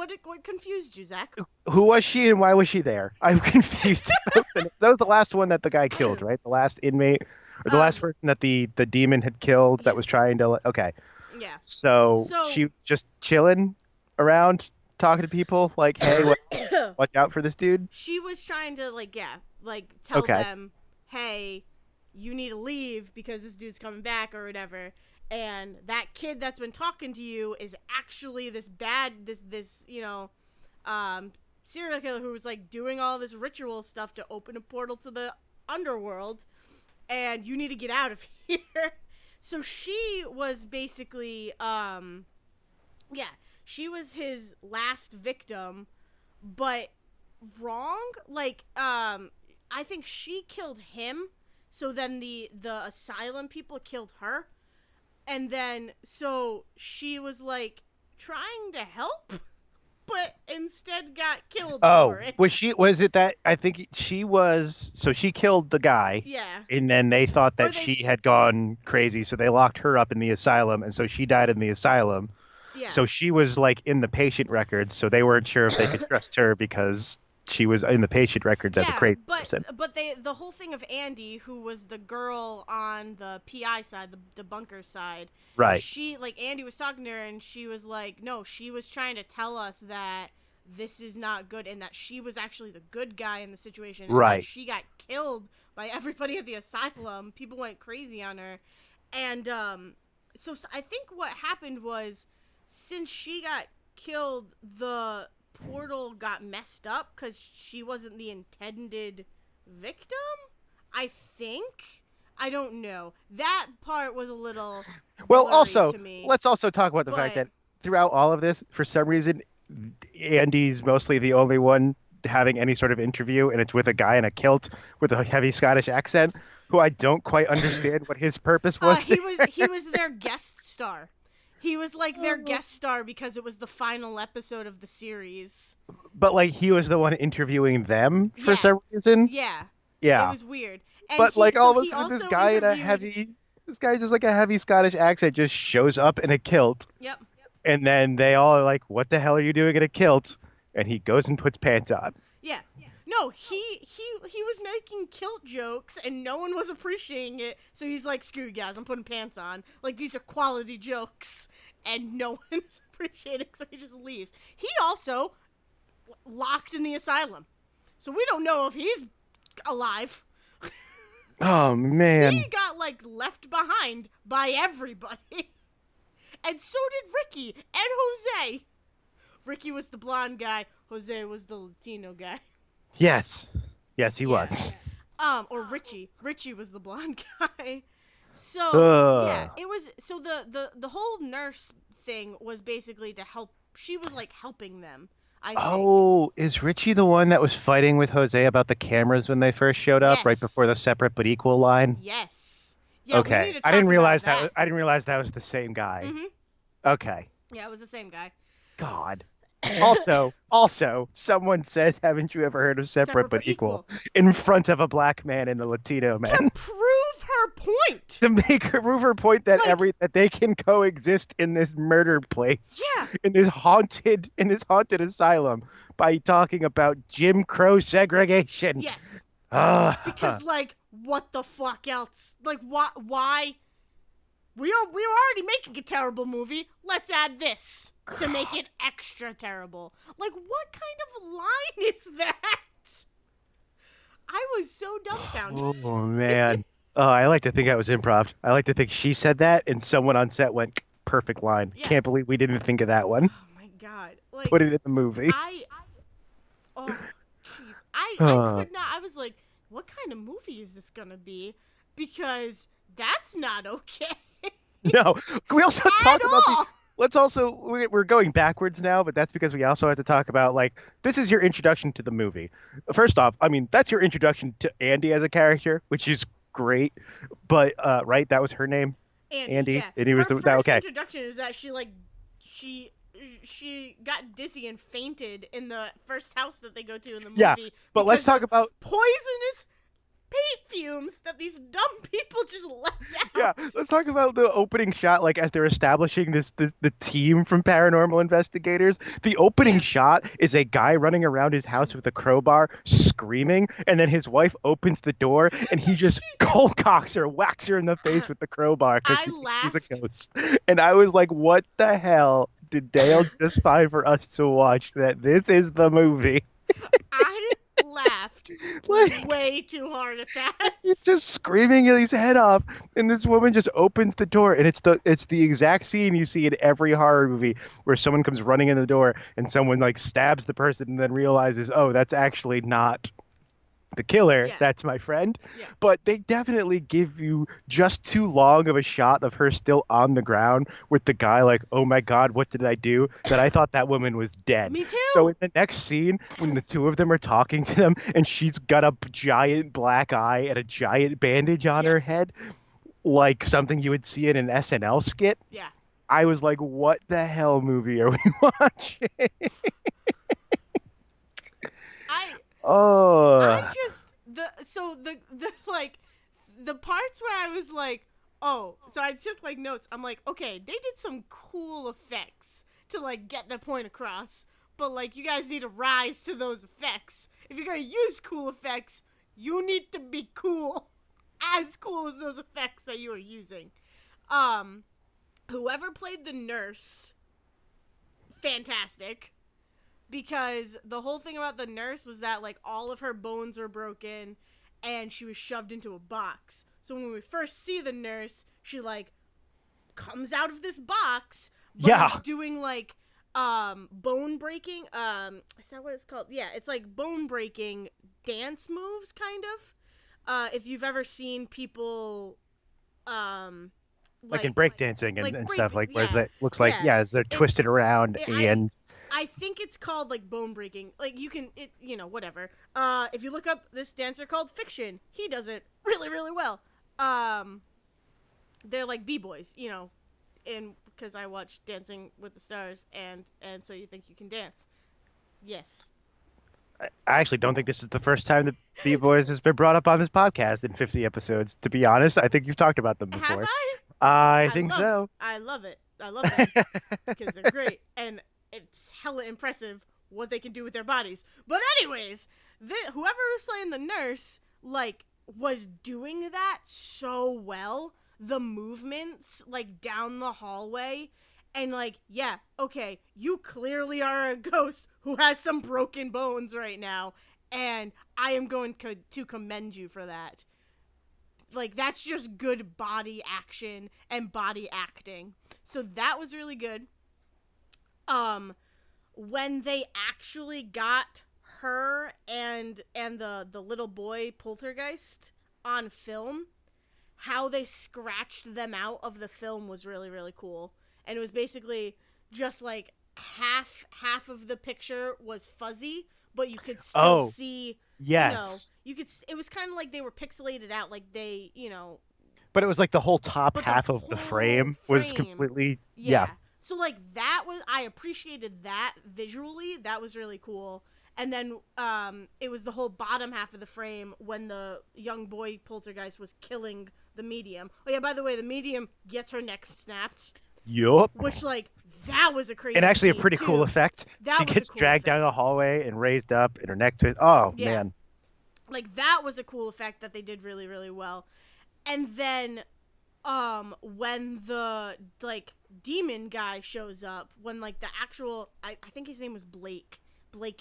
Speaker 1: confused you, Zach?
Speaker 2: who was she and why was she there? I'm confused. That was the last one that the guy killed, right? The last inmate or the last person that the demon had killed that was
Speaker 1: Yes.
Speaker 2: trying to. Okay,
Speaker 1: Yeah.
Speaker 2: so
Speaker 1: So
Speaker 2: she was just chilling around, talking to people, like, "Hey, watch out for this dude."
Speaker 1: she was trying to like tell
Speaker 2: Okay,
Speaker 1: them, hey, you need to leave because this dude's coming back or whatever. And that kid that's been talking to you is actually this serial killer who was like doing all this ritual stuff to open a portal to the underworld, and you need to get out of here. So she was basically yeah, she was his last victim, but wrong. Like, I think she killed him. So then the asylum people killed her, and then so she was like trying to help, but instead got killed
Speaker 2: oh,
Speaker 1: for it.
Speaker 2: was it that I think she was so she killed the guy
Speaker 1: Yeah,
Speaker 2: and then they thought
Speaker 1: or
Speaker 2: that she had gone crazy so they locked her up in the asylum and so she died in the asylum.
Speaker 1: yeah.
Speaker 2: So she was like in the patient records so they weren't sure if they could trust her because she was in the patient records as a
Speaker 1: Yeah,
Speaker 2: crazy
Speaker 1: but
Speaker 2: person.
Speaker 1: the whole thing of Andy, who was the girl on the PI side, the bunker side,
Speaker 2: Right.
Speaker 1: she like Andy was talking to her and she was like, no, she was trying to tell us that this is not good and that she was actually the good guy in the situation. And when
Speaker 2: Right.
Speaker 1: she got killed by everybody at the asylum, people went crazy on her, and I think what happened was since she got killed, the portal got messed up because she wasn't the intended victim. I think. I don't know. That part was a little
Speaker 2: Well,
Speaker 1: blurry
Speaker 2: also,
Speaker 1: to me.
Speaker 2: let's also talk about the fact
Speaker 1: But
Speaker 2: that throughout all of this, for some reason, Andy's mostly the only one having any sort of interview, and it's with a guy in a kilt with a heavy Scottish accent, who I don't quite understand what his purpose was.
Speaker 1: he was their guest star. He was like their guest star because it was the final episode of the series.
Speaker 2: But like he was the one interviewing them for
Speaker 1: Yeah.
Speaker 2: some reason.
Speaker 1: Yeah. It
Speaker 2: Yeah.
Speaker 1: was weird. And
Speaker 2: But like all of a
Speaker 1: he
Speaker 2: sudden,
Speaker 1: also interviewed.
Speaker 2: this guy just like a heavy Scottish accent just shows up in a kilt,
Speaker 1: Yep.
Speaker 2: and then they all are like, "What the hell are you doing in a kilt?" And he goes and puts pants on.
Speaker 1: Yeah. No, he was making kilt jokes and no one was appreciating it. So he's like, "Screw you guys, I'm putting pants on. Like these are quality jokes." And no one is appreciating, so he just leaves. He also locked in the asylum. So we don't know if he's alive.
Speaker 2: Oh man.
Speaker 1: He got like left behind by everybody. And so did Ricky and Jose. Ricky was the blonde guy, Jose was the Latino guy.
Speaker 2: Yes. Yes, he
Speaker 1: Yeah.
Speaker 2: was.
Speaker 1: Or Richie. Richie was the blonde guy. So yeah,
Speaker 2: Ugh.
Speaker 1: it was so the whole nurse thing was basically to help. She was like helping them. I think.
Speaker 2: Oh, is Richie the one that was fighting with Jose about the cameras when they first showed up, right before the
Speaker 1: Yes.
Speaker 2: separate but equal line?
Speaker 1: Yes. Yeah, we need
Speaker 2: Okay.
Speaker 1: to talk about that.
Speaker 2: I didn't realize that was the same guy.
Speaker 1: Mm-hmm.
Speaker 2: Okay.
Speaker 1: Yeah, it was the same guy.
Speaker 2: God. Also, someone says, haven't you ever heard of separate
Speaker 1: Separate
Speaker 2: but
Speaker 1: but
Speaker 2: equal?
Speaker 1: equal.
Speaker 2: In front of a black man and a Latino
Speaker 1: To
Speaker 2: man.
Speaker 1: prove her point.
Speaker 2: To make her prove her point that
Speaker 1: Like,
Speaker 2: that they can coexist in this murder place,
Speaker 1: yeah,
Speaker 2: in this haunted asylum by talking about Jim Crow segregation.
Speaker 1: yes.
Speaker 2: Ah,
Speaker 1: Because, like, what the fuck else? Like, why? We were already making a terrible movie. Let's add this to make it extra terrible. Like, what kind of line is that? I was so dumbfounded.
Speaker 2: oh man. Oh, I like to think that was improv. I like to think she said that and someone on set went, perfect line.
Speaker 1: Yeah.
Speaker 2: Can't believe we didn't think of that one.
Speaker 1: Oh my god.
Speaker 2: Put
Speaker 1: Like,
Speaker 2: it in the movie.
Speaker 1: I. Oh, jeez. I
Speaker 2: Uh,
Speaker 1: could not. I was like, what kind of movie is this gonna be? Because that's not okay.
Speaker 2: no. Can we also
Speaker 1: At
Speaker 2: talk about the
Speaker 1: all.
Speaker 2: let's also we're going backwards now, but that's because we also have to talk about like this is your introduction to the movie. First off, I mean that's your introduction to Andy as a character, which is great. But right, that was her name,
Speaker 1: Andy,
Speaker 2: Andy,
Speaker 1: yeah.
Speaker 2: and he was
Speaker 1: Her
Speaker 2: that
Speaker 1: first
Speaker 2: okay.
Speaker 1: introduction is that she she got dizzy and fainted in the first house that they go to in the
Speaker 2: Yeah,
Speaker 1: movie
Speaker 2: but let's
Speaker 1: because
Speaker 2: talk
Speaker 1: of
Speaker 2: about
Speaker 1: poisonous paint fumes that these dumb people just left
Speaker 2: yeah,
Speaker 1: out.
Speaker 2: let's talk about the opening shot, like as they're establishing this the team from paranormal investigators. The opening
Speaker 1: Yeah.
Speaker 2: shot is a guy running around his house with a crowbar, screaming, and then his wife opens the door and he just cold cocks her, whacks her in the face with the crowbar because
Speaker 1: I
Speaker 2: he thinks she's a
Speaker 1: laughed.
Speaker 2: ghost. And I was like, what the hell did Dale just find for us to watch? That this is the movie.
Speaker 1: I laughed
Speaker 2: Like
Speaker 1: way too hard at that.
Speaker 2: he's just screaming his head off, and this woman just opens the door, and it's the exact scene you see in every horror movie where someone comes running in the door and someone like stabs the person and then realizes, oh, that's actually not the killer,
Speaker 1: Yeah.
Speaker 2: that's my friend.
Speaker 1: Yeah.
Speaker 2: But they definitely give you just too long of a shot of her still on the ground with the guy like, oh my God, what did I do? That I thought that woman was dead.
Speaker 1: Me
Speaker 2: So
Speaker 1: too.
Speaker 2: in the next scene, when the two of them are talking to them and she's got a giant black eye and a giant bandage on her
Speaker 1: Yes.
Speaker 2: head, like something you would see in an SNL skit,
Speaker 1: Yeah.
Speaker 2: I was like, what the hell movie are we watching?
Speaker 1: I I
Speaker 2: Oh,
Speaker 1: just the like the parts where I was like, oh, so I took like notes. I'm like, okay, they did some cool effects to like get the point across, but like you guys need to rise to those effects. If you're gonna use cool effects, you need to be cool, as cool as those effects that you are using. Um, Whoever played the nurse, fantastic, because the whole thing about the nurse was that like all of her bones were broken and she was shoved into a box. So when we first see the nurse, she like comes out of this box but is
Speaker 2: yeah.
Speaker 1: doing like bone breaking is that what it's called? Yeah, it's like bone breaking dance moves kind of. If you've ever seen people um
Speaker 2: Like in
Speaker 1: like
Speaker 2: breakdancing
Speaker 1: like
Speaker 2: and
Speaker 1: break
Speaker 2: stuff, like whereas
Speaker 1: yeah.
Speaker 2: that looks like,
Speaker 1: Yeah.
Speaker 2: yeah, as they're twisted
Speaker 1: It's
Speaker 2: around and
Speaker 1: I think it's called like bone breaking. Like you can it whatever. If you look up this dancer called Fiction, he does it really really well. They're like b-boys, and because I watched Dancing with the Stars and so you think you can dance. Yes.
Speaker 2: I actually don't think this is the first time that B-Boys has been brought up on this podcast in 50 episodes. To be honest, I think you've talked about them
Speaker 1: Have
Speaker 2: before.
Speaker 1: I?
Speaker 2: I
Speaker 1: I
Speaker 2: think
Speaker 1: love
Speaker 2: so.
Speaker 1: I love it. I love them because they're great and it's hella impressive what they can do with their bodies. But anyways, whoever was playing the nurse like was doing that so well. The movements like down the hallway and like yeah, okay, you clearly are a ghost who has some broken bones right now and I am going to commend you for that. Like that's just good body action and body acting. So that was really good. Um when they actually got her and the little boy poltergeist on film, how they scratched them out of the film was really really cool. And it was basically just like half of the picture was fuzzy, but you could still
Speaker 2: Oh,
Speaker 1: see,
Speaker 2: yes.
Speaker 1: you could it was kind of like they were pixelated out like they,
Speaker 2: But it was like the whole top
Speaker 1: but the
Speaker 2: half of the
Speaker 1: whole
Speaker 2: frame was
Speaker 1: frame,
Speaker 2: completely, yeah.
Speaker 1: yeah. So like that was, I appreciated that visually. That was really cool. And then it was the whole bottom half of the frame when the young boy poltergeist was killing the medium. Oh yeah, by the way, the medium gets her neck snapped,
Speaker 2: Yup.
Speaker 1: which like that was a
Speaker 2: And
Speaker 1: crazy
Speaker 2: actually a
Speaker 1: scene
Speaker 2: pretty cool
Speaker 1: too.
Speaker 2: effect. She
Speaker 1: That was a
Speaker 2: gets
Speaker 1: cool
Speaker 2: dragged down the
Speaker 1: effect.
Speaker 2: hallway and raised up and her neck twisted. Oh
Speaker 1: Yeah,
Speaker 2: man.
Speaker 1: like that was a cool effect that they did really really well. And then when the like demon guy shows up, when like the actual I think his name was Blake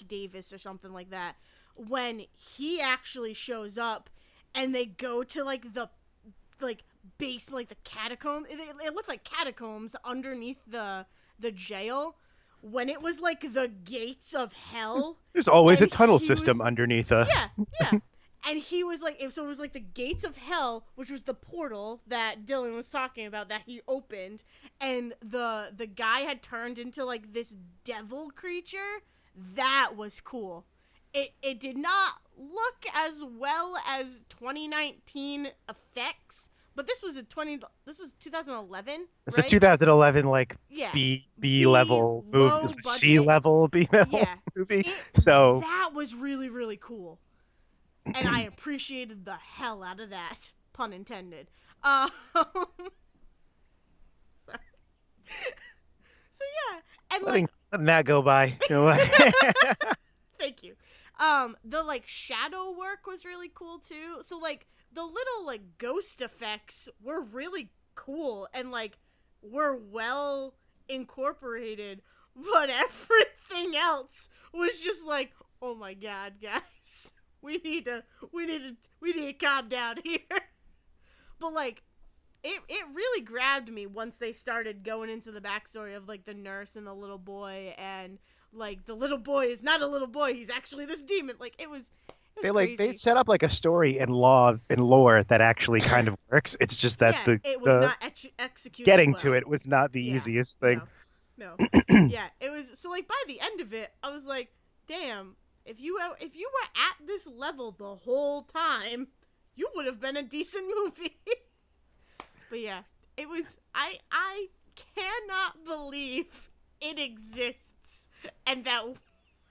Speaker 1: Davis or something like that, when he actually shows up and they go to like the like base, like the catacomb, it looked like catacombs underneath the jail, when it was like the gates of
Speaker 2: There's,
Speaker 1: hell.
Speaker 2: there's always a
Speaker 1: And
Speaker 2: tunnel
Speaker 1: he
Speaker 2: system
Speaker 1: was,
Speaker 2: underneath a.
Speaker 1: yeah, yeah. And he was like, so it was like the gates of hell, which was the portal that Dylan was talking about that he opened, and the guy had turned into like this devil creature. That was cool. It did not look as well as 2019 effects, but this was 2011,
Speaker 2: It's a
Speaker 1: right?
Speaker 2: 2011 like
Speaker 1: Yeah.
Speaker 2: B
Speaker 1: B
Speaker 2: level movie,
Speaker 1: low
Speaker 2: C
Speaker 1: budget.
Speaker 2: level B level
Speaker 1: Yeah.
Speaker 2: movie.
Speaker 1: It
Speaker 2: So
Speaker 1: That was really really cool, and I appreciated the hell out of that. Pun intended. Sorry. So yeah, and like,
Speaker 2: letting that go by. You know what?
Speaker 1: thank you. The like shadow work was really cool too. So like the little like ghost effects were really cool and like were well incorporated, but everything else was just like, oh my god, guys, we need to calm down here. But like it really grabbed me once they started going into the backstory of like the nurse and the little boy, and like the little boy is not a little boy, he's actually this demon. Like it was
Speaker 2: They
Speaker 1: crazy.
Speaker 2: set up like a story and law and lore that actually kind of works. It's just that
Speaker 1: Yeah, it was
Speaker 2: the
Speaker 1: not executed
Speaker 2: getting to
Speaker 1: well.
Speaker 2: it was not the
Speaker 1: Yeah,
Speaker 2: easiest thing.
Speaker 1: no, no. Yeah, it was, so like by the end of it I was like, damn, if you were at this level the whole time, you would have been a decent movie. But yeah, it was, I cannot believe it exists and that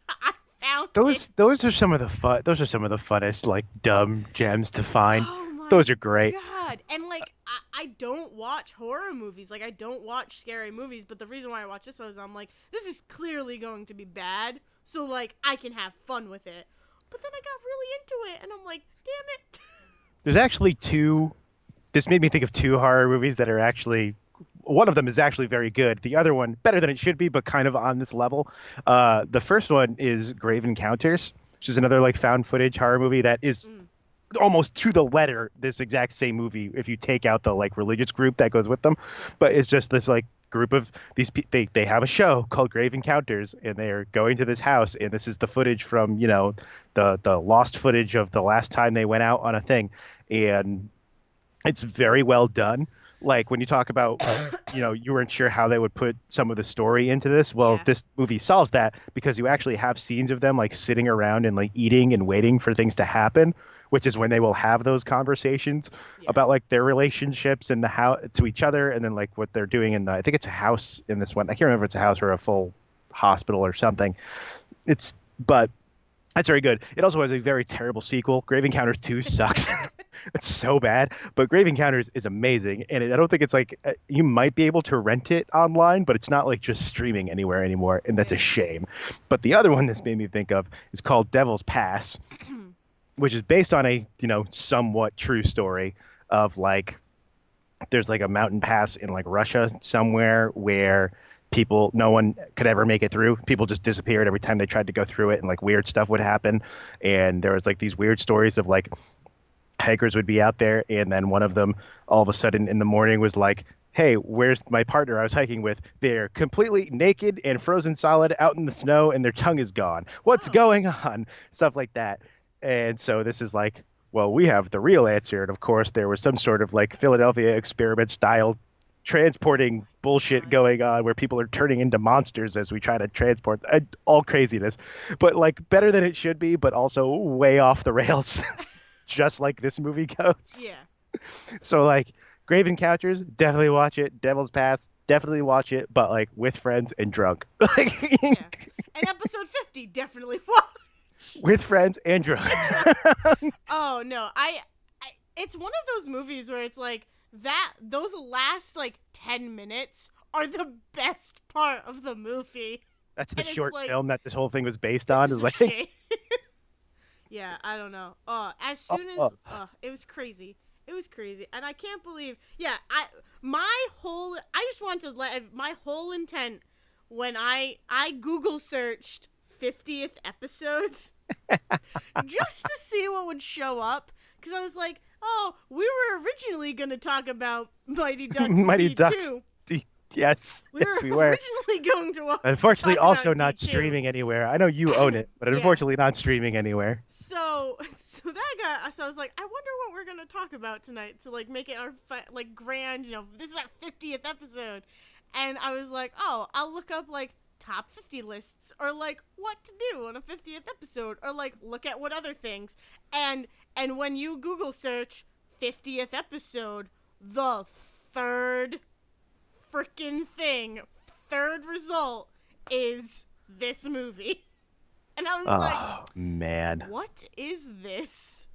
Speaker 1: I found it.
Speaker 2: Those are some of the fun. Those are some of the funnest like dumb gems to find.
Speaker 1: Oh my
Speaker 2: Those are great.
Speaker 1: god. And like I don't watch horror movies. Like I don't watch scary movies, but the reason why I watch this is I'm like, this is clearly going to be bad. So like I can have fun with it. But then I got really into it and I'm like, damn it.
Speaker 2: There's actually two. This made me think of two horror movies that are actually. One of them is actually very good. The other one, better than it should be, but kind of on this level. The first one is Grave Encounters, which is another like found footage horror movie that is
Speaker 1: Mm,
Speaker 2: almost to the letter this exact same movie if you take out the like religious group that goes with them,
Speaker 1: yeah.
Speaker 2: but it's just this like group of they have a show called Grave Encounters and they're going to this house and this is the footage from the lost footage of the last time they went out on a thing, and it's very well done. Like when you talk about, you weren't sure how they would put some of the story into this. Well,
Speaker 1: Yeah.
Speaker 2: this movie solves that because you actually have scenes of them like sitting around and like eating and waiting for things to happen, which is when they will have those conversations
Speaker 1: Yeah.
Speaker 2: about like their relationships and the how to each other, and then like what they're doing in the. I think it's a house in this one. I can't remember if it's a house or a full hospital or something. It's but that's very good. It also has a very terrible sequel. Grave Encounters 2 sucks. It's so bad. But Grave Encounters is amazing. And I don't think it's like you might be able to rent it online, but it's not like just streaming anywhere anymore. And that's a
Speaker 1: Yeah.
Speaker 2: shame. But the other one this made me think of is called Devil's Pass, which is based on a, somewhat true story of like there's like a mountain pass in like Russia somewhere where no one could ever make it through. People just disappeared every time they tried to go through it, and like weird stuff would happen. And there was like these weird stories of like hikers would be out there, and then one of them all of a sudden in the morning was like, "Hey, where's my partner I was hiking with? They're completely naked and frozen solid out in the snow, and their tongue is gone. What's
Speaker 1: Oh.
Speaker 2: going on?" Stuff like that. And so this is like, well, we have the real answer. And of course, there was some sort of like Philadelphia experiment style
Speaker 1: Oh
Speaker 2: transporting
Speaker 1: my
Speaker 2: bullshit
Speaker 1: god.
Speaker 2: going on where people are turning into monsters as we try to transport all craziness, but like better than it should be, but also way off the rails, just like this movie goes.
Speaker 1: Yeah.
Speaker 2: So like Grave Encounters, definitely watch it. Devil's Pass, definitely watch it, but like with friends and drunk.
Speaker 1: Yeah.
Speaker 2: Like
Speaker 1: And episode 50, definitely watch.
Speaker 2: with friends and drunk.
Speaker 1: And drunk. Oh no, I it's one of those movies where it's like that those last like 10 minutes are the best part of the movie.
Speaker 2: That's the
Speaker 1: And it's
Speaker 2: short
Speaker 1: like
Speaker 2: film that this whole thing was based
Speaker 1: this
Speaker 2: on.
Speaker 1: is
Speaker 2: Is
Speaker 1: a
Speaker 2: like,
Speaker 1: shame. Yeah, I don't know. As
Speaker 2: oh,
Speaker 1: soon as
Speaker 2: oh.
Speaker 1: it was crazy. It was crazy. And I can't believe. Yeah, I just want to let my whole intent when I Google searched 50th episode just to see what would show up cuz I was like, "Oh, we were originally going to talk about Mighty Ducks
Speaker 2: Mighty Ducks.
Speaker 1: D2.
Speaker 2: Yes,
Speaker 1: We
Speaker 2: yes,
Speaker 1: were
Speaker 2: we were.
Speaker 1: originally going to
Speaker 2: Unfortunately,
Speaker 1: talk
Speaker 2: also
Speaker 1: about
Speaker 2: not
Speaker 1: D2.
Speaker 2: streaming anywhere. I know you own it, but
Speaker 1: Yeah.
Speaker 2: unfortunately, not streaming anywhere.
Speaker 1: So I was like, I wonder what we're gonna talk about tonight to like make it our like grand, this is our 50th episode, and I was like, oh, I'll look up like top 50 lists or like what to do on a 50th episode or like look at what other things, and when you Google search 50th episode, the third freaking third result is this movie. And I was like,
Speaker 2: Oh man.
Speaker 1: what is this?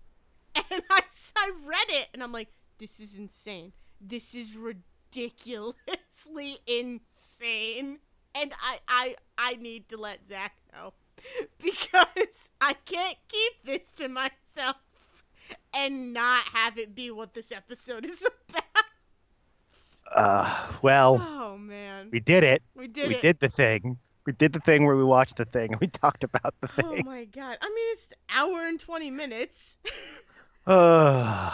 Speaker 1: And I read it, and I'm like, this is insane. This is ridiculously insane. And I need to let Zack know. Because I can't keep this to myself and not have it be what this episode is about.
Speaker 2: Well,
Speaker 1: Oh, man.
Speaker 2: we did it.
Speaker 1: We did
Speaker 2: We
Speaker 1: it.
Speaker 2: did the thing. We did the thing where we watched the thing and we talked about the
Speaker 1: Oh,
Speaker 2: thing.
Speaker 1: my God. I mean, it's an hour and 20 minutes.
Speaker 2: Oh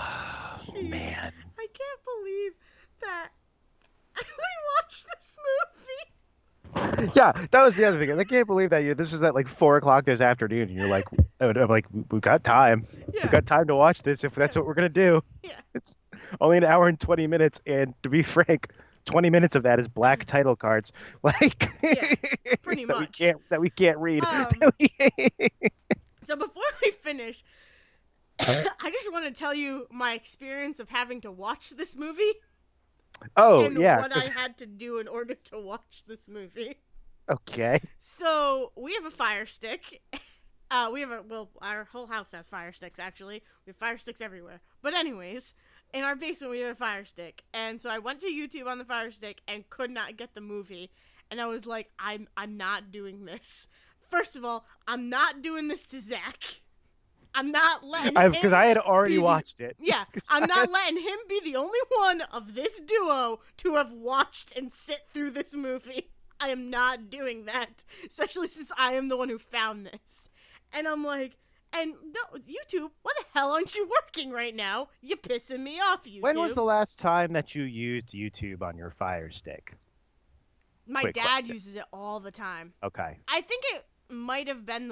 Speaker 1: Jeez.
Speaker 2: man.
Speaker 1: I can't believe that we watched this movie.
Speaker 2: Yeah, that was the other thing. I can't believe that this was at like 4 o'clock this afternoon, and you're like, I'm like, we've got time.
Speaker 1: Yeah.
Speaker 2: We've got time to watch this if that's what we're gonna do.
Speaker 1: Yeah.
Speaker 2: It's only an hour and 20 minutes, and to be frank, 20 minutes of that is black title cards, like
Speaker 1: Yeah, pretty
Speaker 2: that
Speaker 1: much.
Speaker 2: we can't read.
Speaker 1: So before we finish, I just want to tell you my experience of having to watch this movie
Speaker 2: Oh
Speaker 1: and
Speaker 2: yeah.
Speaker 1: what I had to do in order to watch this movie.
Speaker 2: Okay.
Speaker 1: So we have a Fire Stick. Our whole house has Fire Sticks, actually. We have Fire Sticks everywhere. But anyways, in our basement we have a Fire Stick. And so I went to YouTube on the Fire Stick and could not get the movie. And I was like, I'm not doing this. First of all, I'm not doing this to Zack. I'm not letting him
Speaker 2: Because I had already
Speaker 1: be the-
Speaker 2: watched it.
Speaker 1: Yeah, I'm not letting him be the only one of this duo to have watched and sit through this movie. I am not doing that, especially since I am the one who found this. And I'm like, and no, YouTube, why the hell aren't you working right now? You're pissing me off, YouTube.
Speaker 2: When was the last time that you used YouTube on your Fire Stick?
Speaker 1: My
Speaker 2: Quick
Speaker 1: dad
Speaker 2: question.
Speaker 1: uses it all the time.
Speaker 2: Okay.
Speaker 1: I think it might have been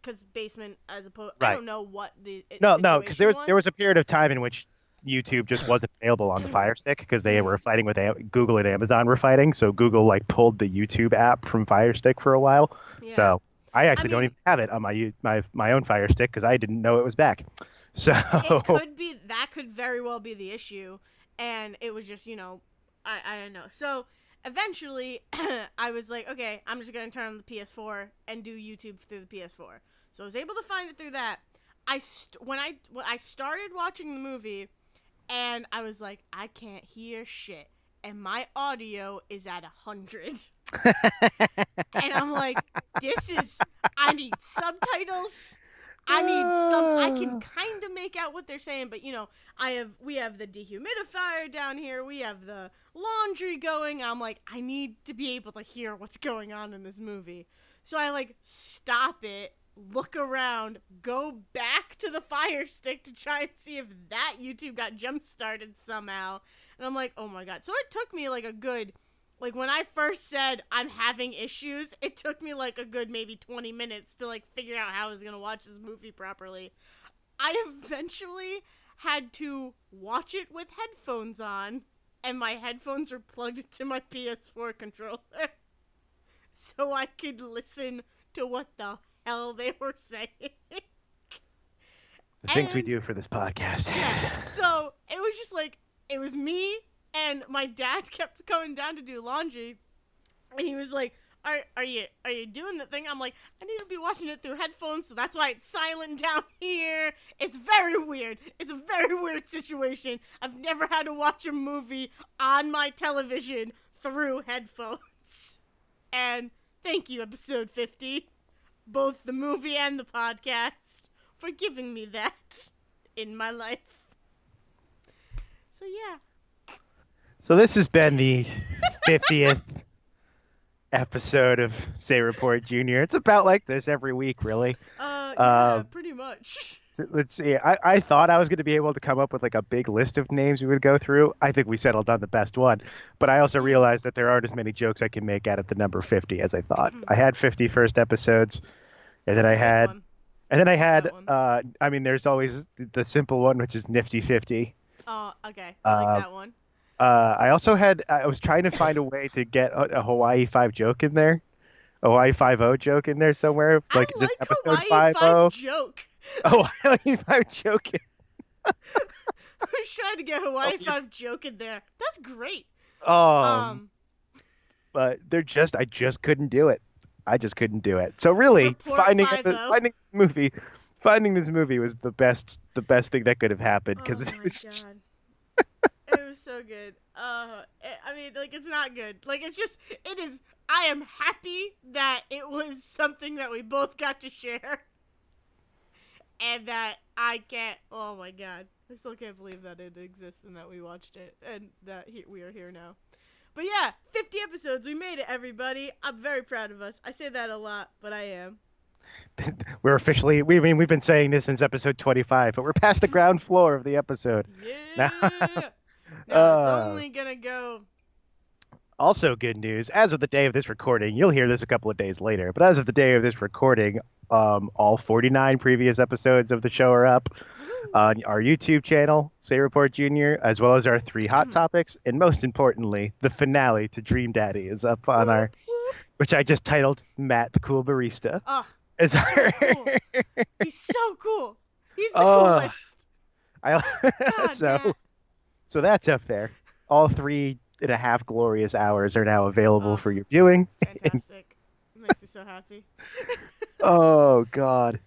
Speaker 1: because basement as opposed. I
Speaker 2: Right.
Speaker 1: don't know what the
Speaker 2: No,
Speaker 1: situation
Speaker 2: because there was a period of time in which YouTube just wasn't available on the Fire Stick because they were fighting with Google and Amazon were fighting. So Google like pulled the YouTube app from Fire Stick for a while.
Speaker 1: Yeah.
Speaker 2: So I actually don't
Speaker 1: mean-
Speaker 2: even have it on my own Fire Stick because I didn't know it was back. So
Speaker 1: It could be that could very well be the issue, and it was just I don't know. So eventually, I was like, okay, I'm just gonna turn on the PS4 and do YouTube through the PS4. So I was able to find it through that. When I started watching the movie, and I was like, I can't hear shit, and my audio is at 100. And I'm like, I need subtitles. I can kind of make out what they're saying, but we have the dehumidifier down here. We have the laundry going. I'm like, I need to be able to hear what's going on in this movie. So I like stop it, look around, go back to the Fire Stick to try and see if that YouTube got jump started somehow. And I'm like, oh my God. So it took me like a good, like when I first said I'm having issues, it took me like a good maybe 20 minutes to like figure out how I was going to watch this movie properly. I eventually had to watch it with headphones on, and my headphones were plugged into my PS4 controller so I could listen to what the hell they were saying.
Speaker 2: the things we do for this podcast.
Speaker 1: Yeah, so it was just like, it was me and my dad kept coming down to do laundry, and he was like, Are you doing the thing? I'm like, I need to be watching it through headphones, so that's why it's silent down here. It's very weird. It's a very weird situation. I've never had to watch a movie on my television through headphones. And thank you, episode 50, both the movie and the podcast, for giving me that in my life. So yeah.
Speaker 2: So this has been the 50th episode of Say Report Jr. It's about like this every week, really.
Speaker 1: Yeah, pretty much.
Speaker 2: Let's see. I thought I was going to be able to come up with like a big list of names we would go through. I think we settled on the best one. But I also realized that there aren't as many jokes I can make out of the number 50 as I thought. I had 50 first episodes, and then I had I mean, there's always the simple one, which is Nifty 50.
Speaker 1: Oh, okay. I like that one.
Speaker 2: I was trying to find a way to get a Hawaii 5 joke in there. A Hawaii 5-0 joke in there somewhere. Like
Speaker 1: I
Speaker 2: this
Speaker 1: like
Speaker 2: episode
Speaker 1: Hawaii
Speaker 2: 5-0.
Speaker 1: 5 joke.
Speaker 2: Oh, Hawaii 5 joke.
Speaker 1: I was trying to get Hawaii 5 joke in there. That's great.
Speaker 2: But I just couldn't do it. I just couldn't do it. So really, finding this movie was the best thing that could have happened because it was.
Speaker 1: God. It was so good. I mean, like, it's not good. Like, it is. I am happy that it was something that we both got to share. And that I can't. Oh my God. I still can't believe that it exists and that we watched it and that we are here now. But yeah, 50 episodes. We made it, everybody. I'm very proud of us. I say that a lot, but I am.
Speaker 2: We're officially, we've been saying this since episode 25, but we're past the ground floor of the episode.
Speaker 1: Yeah. No, it's only going to go.
Speaker 2: Also good news, as of the day of this recording, you'll hear this a couple of days later, but as of the day of this recording, all 49 previous episodes of the show are up on our YouTube channel, Say Report Jr., as well as our 3 hot topics, and most importantly, the finale to Dream Daddy is up on our, which I just titled Matt the Cool Barista.
Speaker 1: Oh, so cool. He's so cool. He's the coolest.
Speaker 2: So that's up there. All 3.5 glorious hours are now available for your viewing.
Speaker 1: Fantastic. It makes me so happy.
Speaker 2: Oh, God.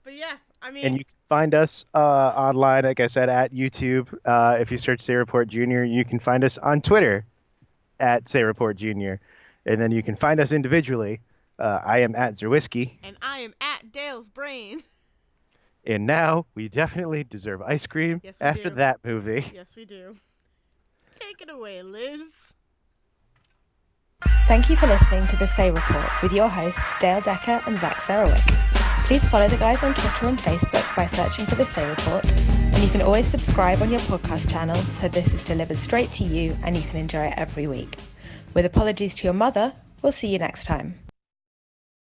Speaker 1: But yeah, I mean...
Speaker 2: And you can find us online, like I said, at YouTube. If you search Say Report Jr., you can find us on Twitter at Say Report Jr. And then you can find us individually. I am at Zerwisky.
Speaker 1: And I am at Dale's Brain.
Speaker 2: And now we definitely deserve ice cream after that movie.
Speaker 1: Yes, we do. Take it away, Liz.
Speaker 3: Thank you for listening to The Say Report with your hosts, Dayle Decker and Zack. Please follow the guys on Twitter and Facebook by searching for The Say Report. And you can always subscribe on your podcast channel so this is delivered straight to you and you can enjoy it every week. With apologies to your mother, we'll see you next time.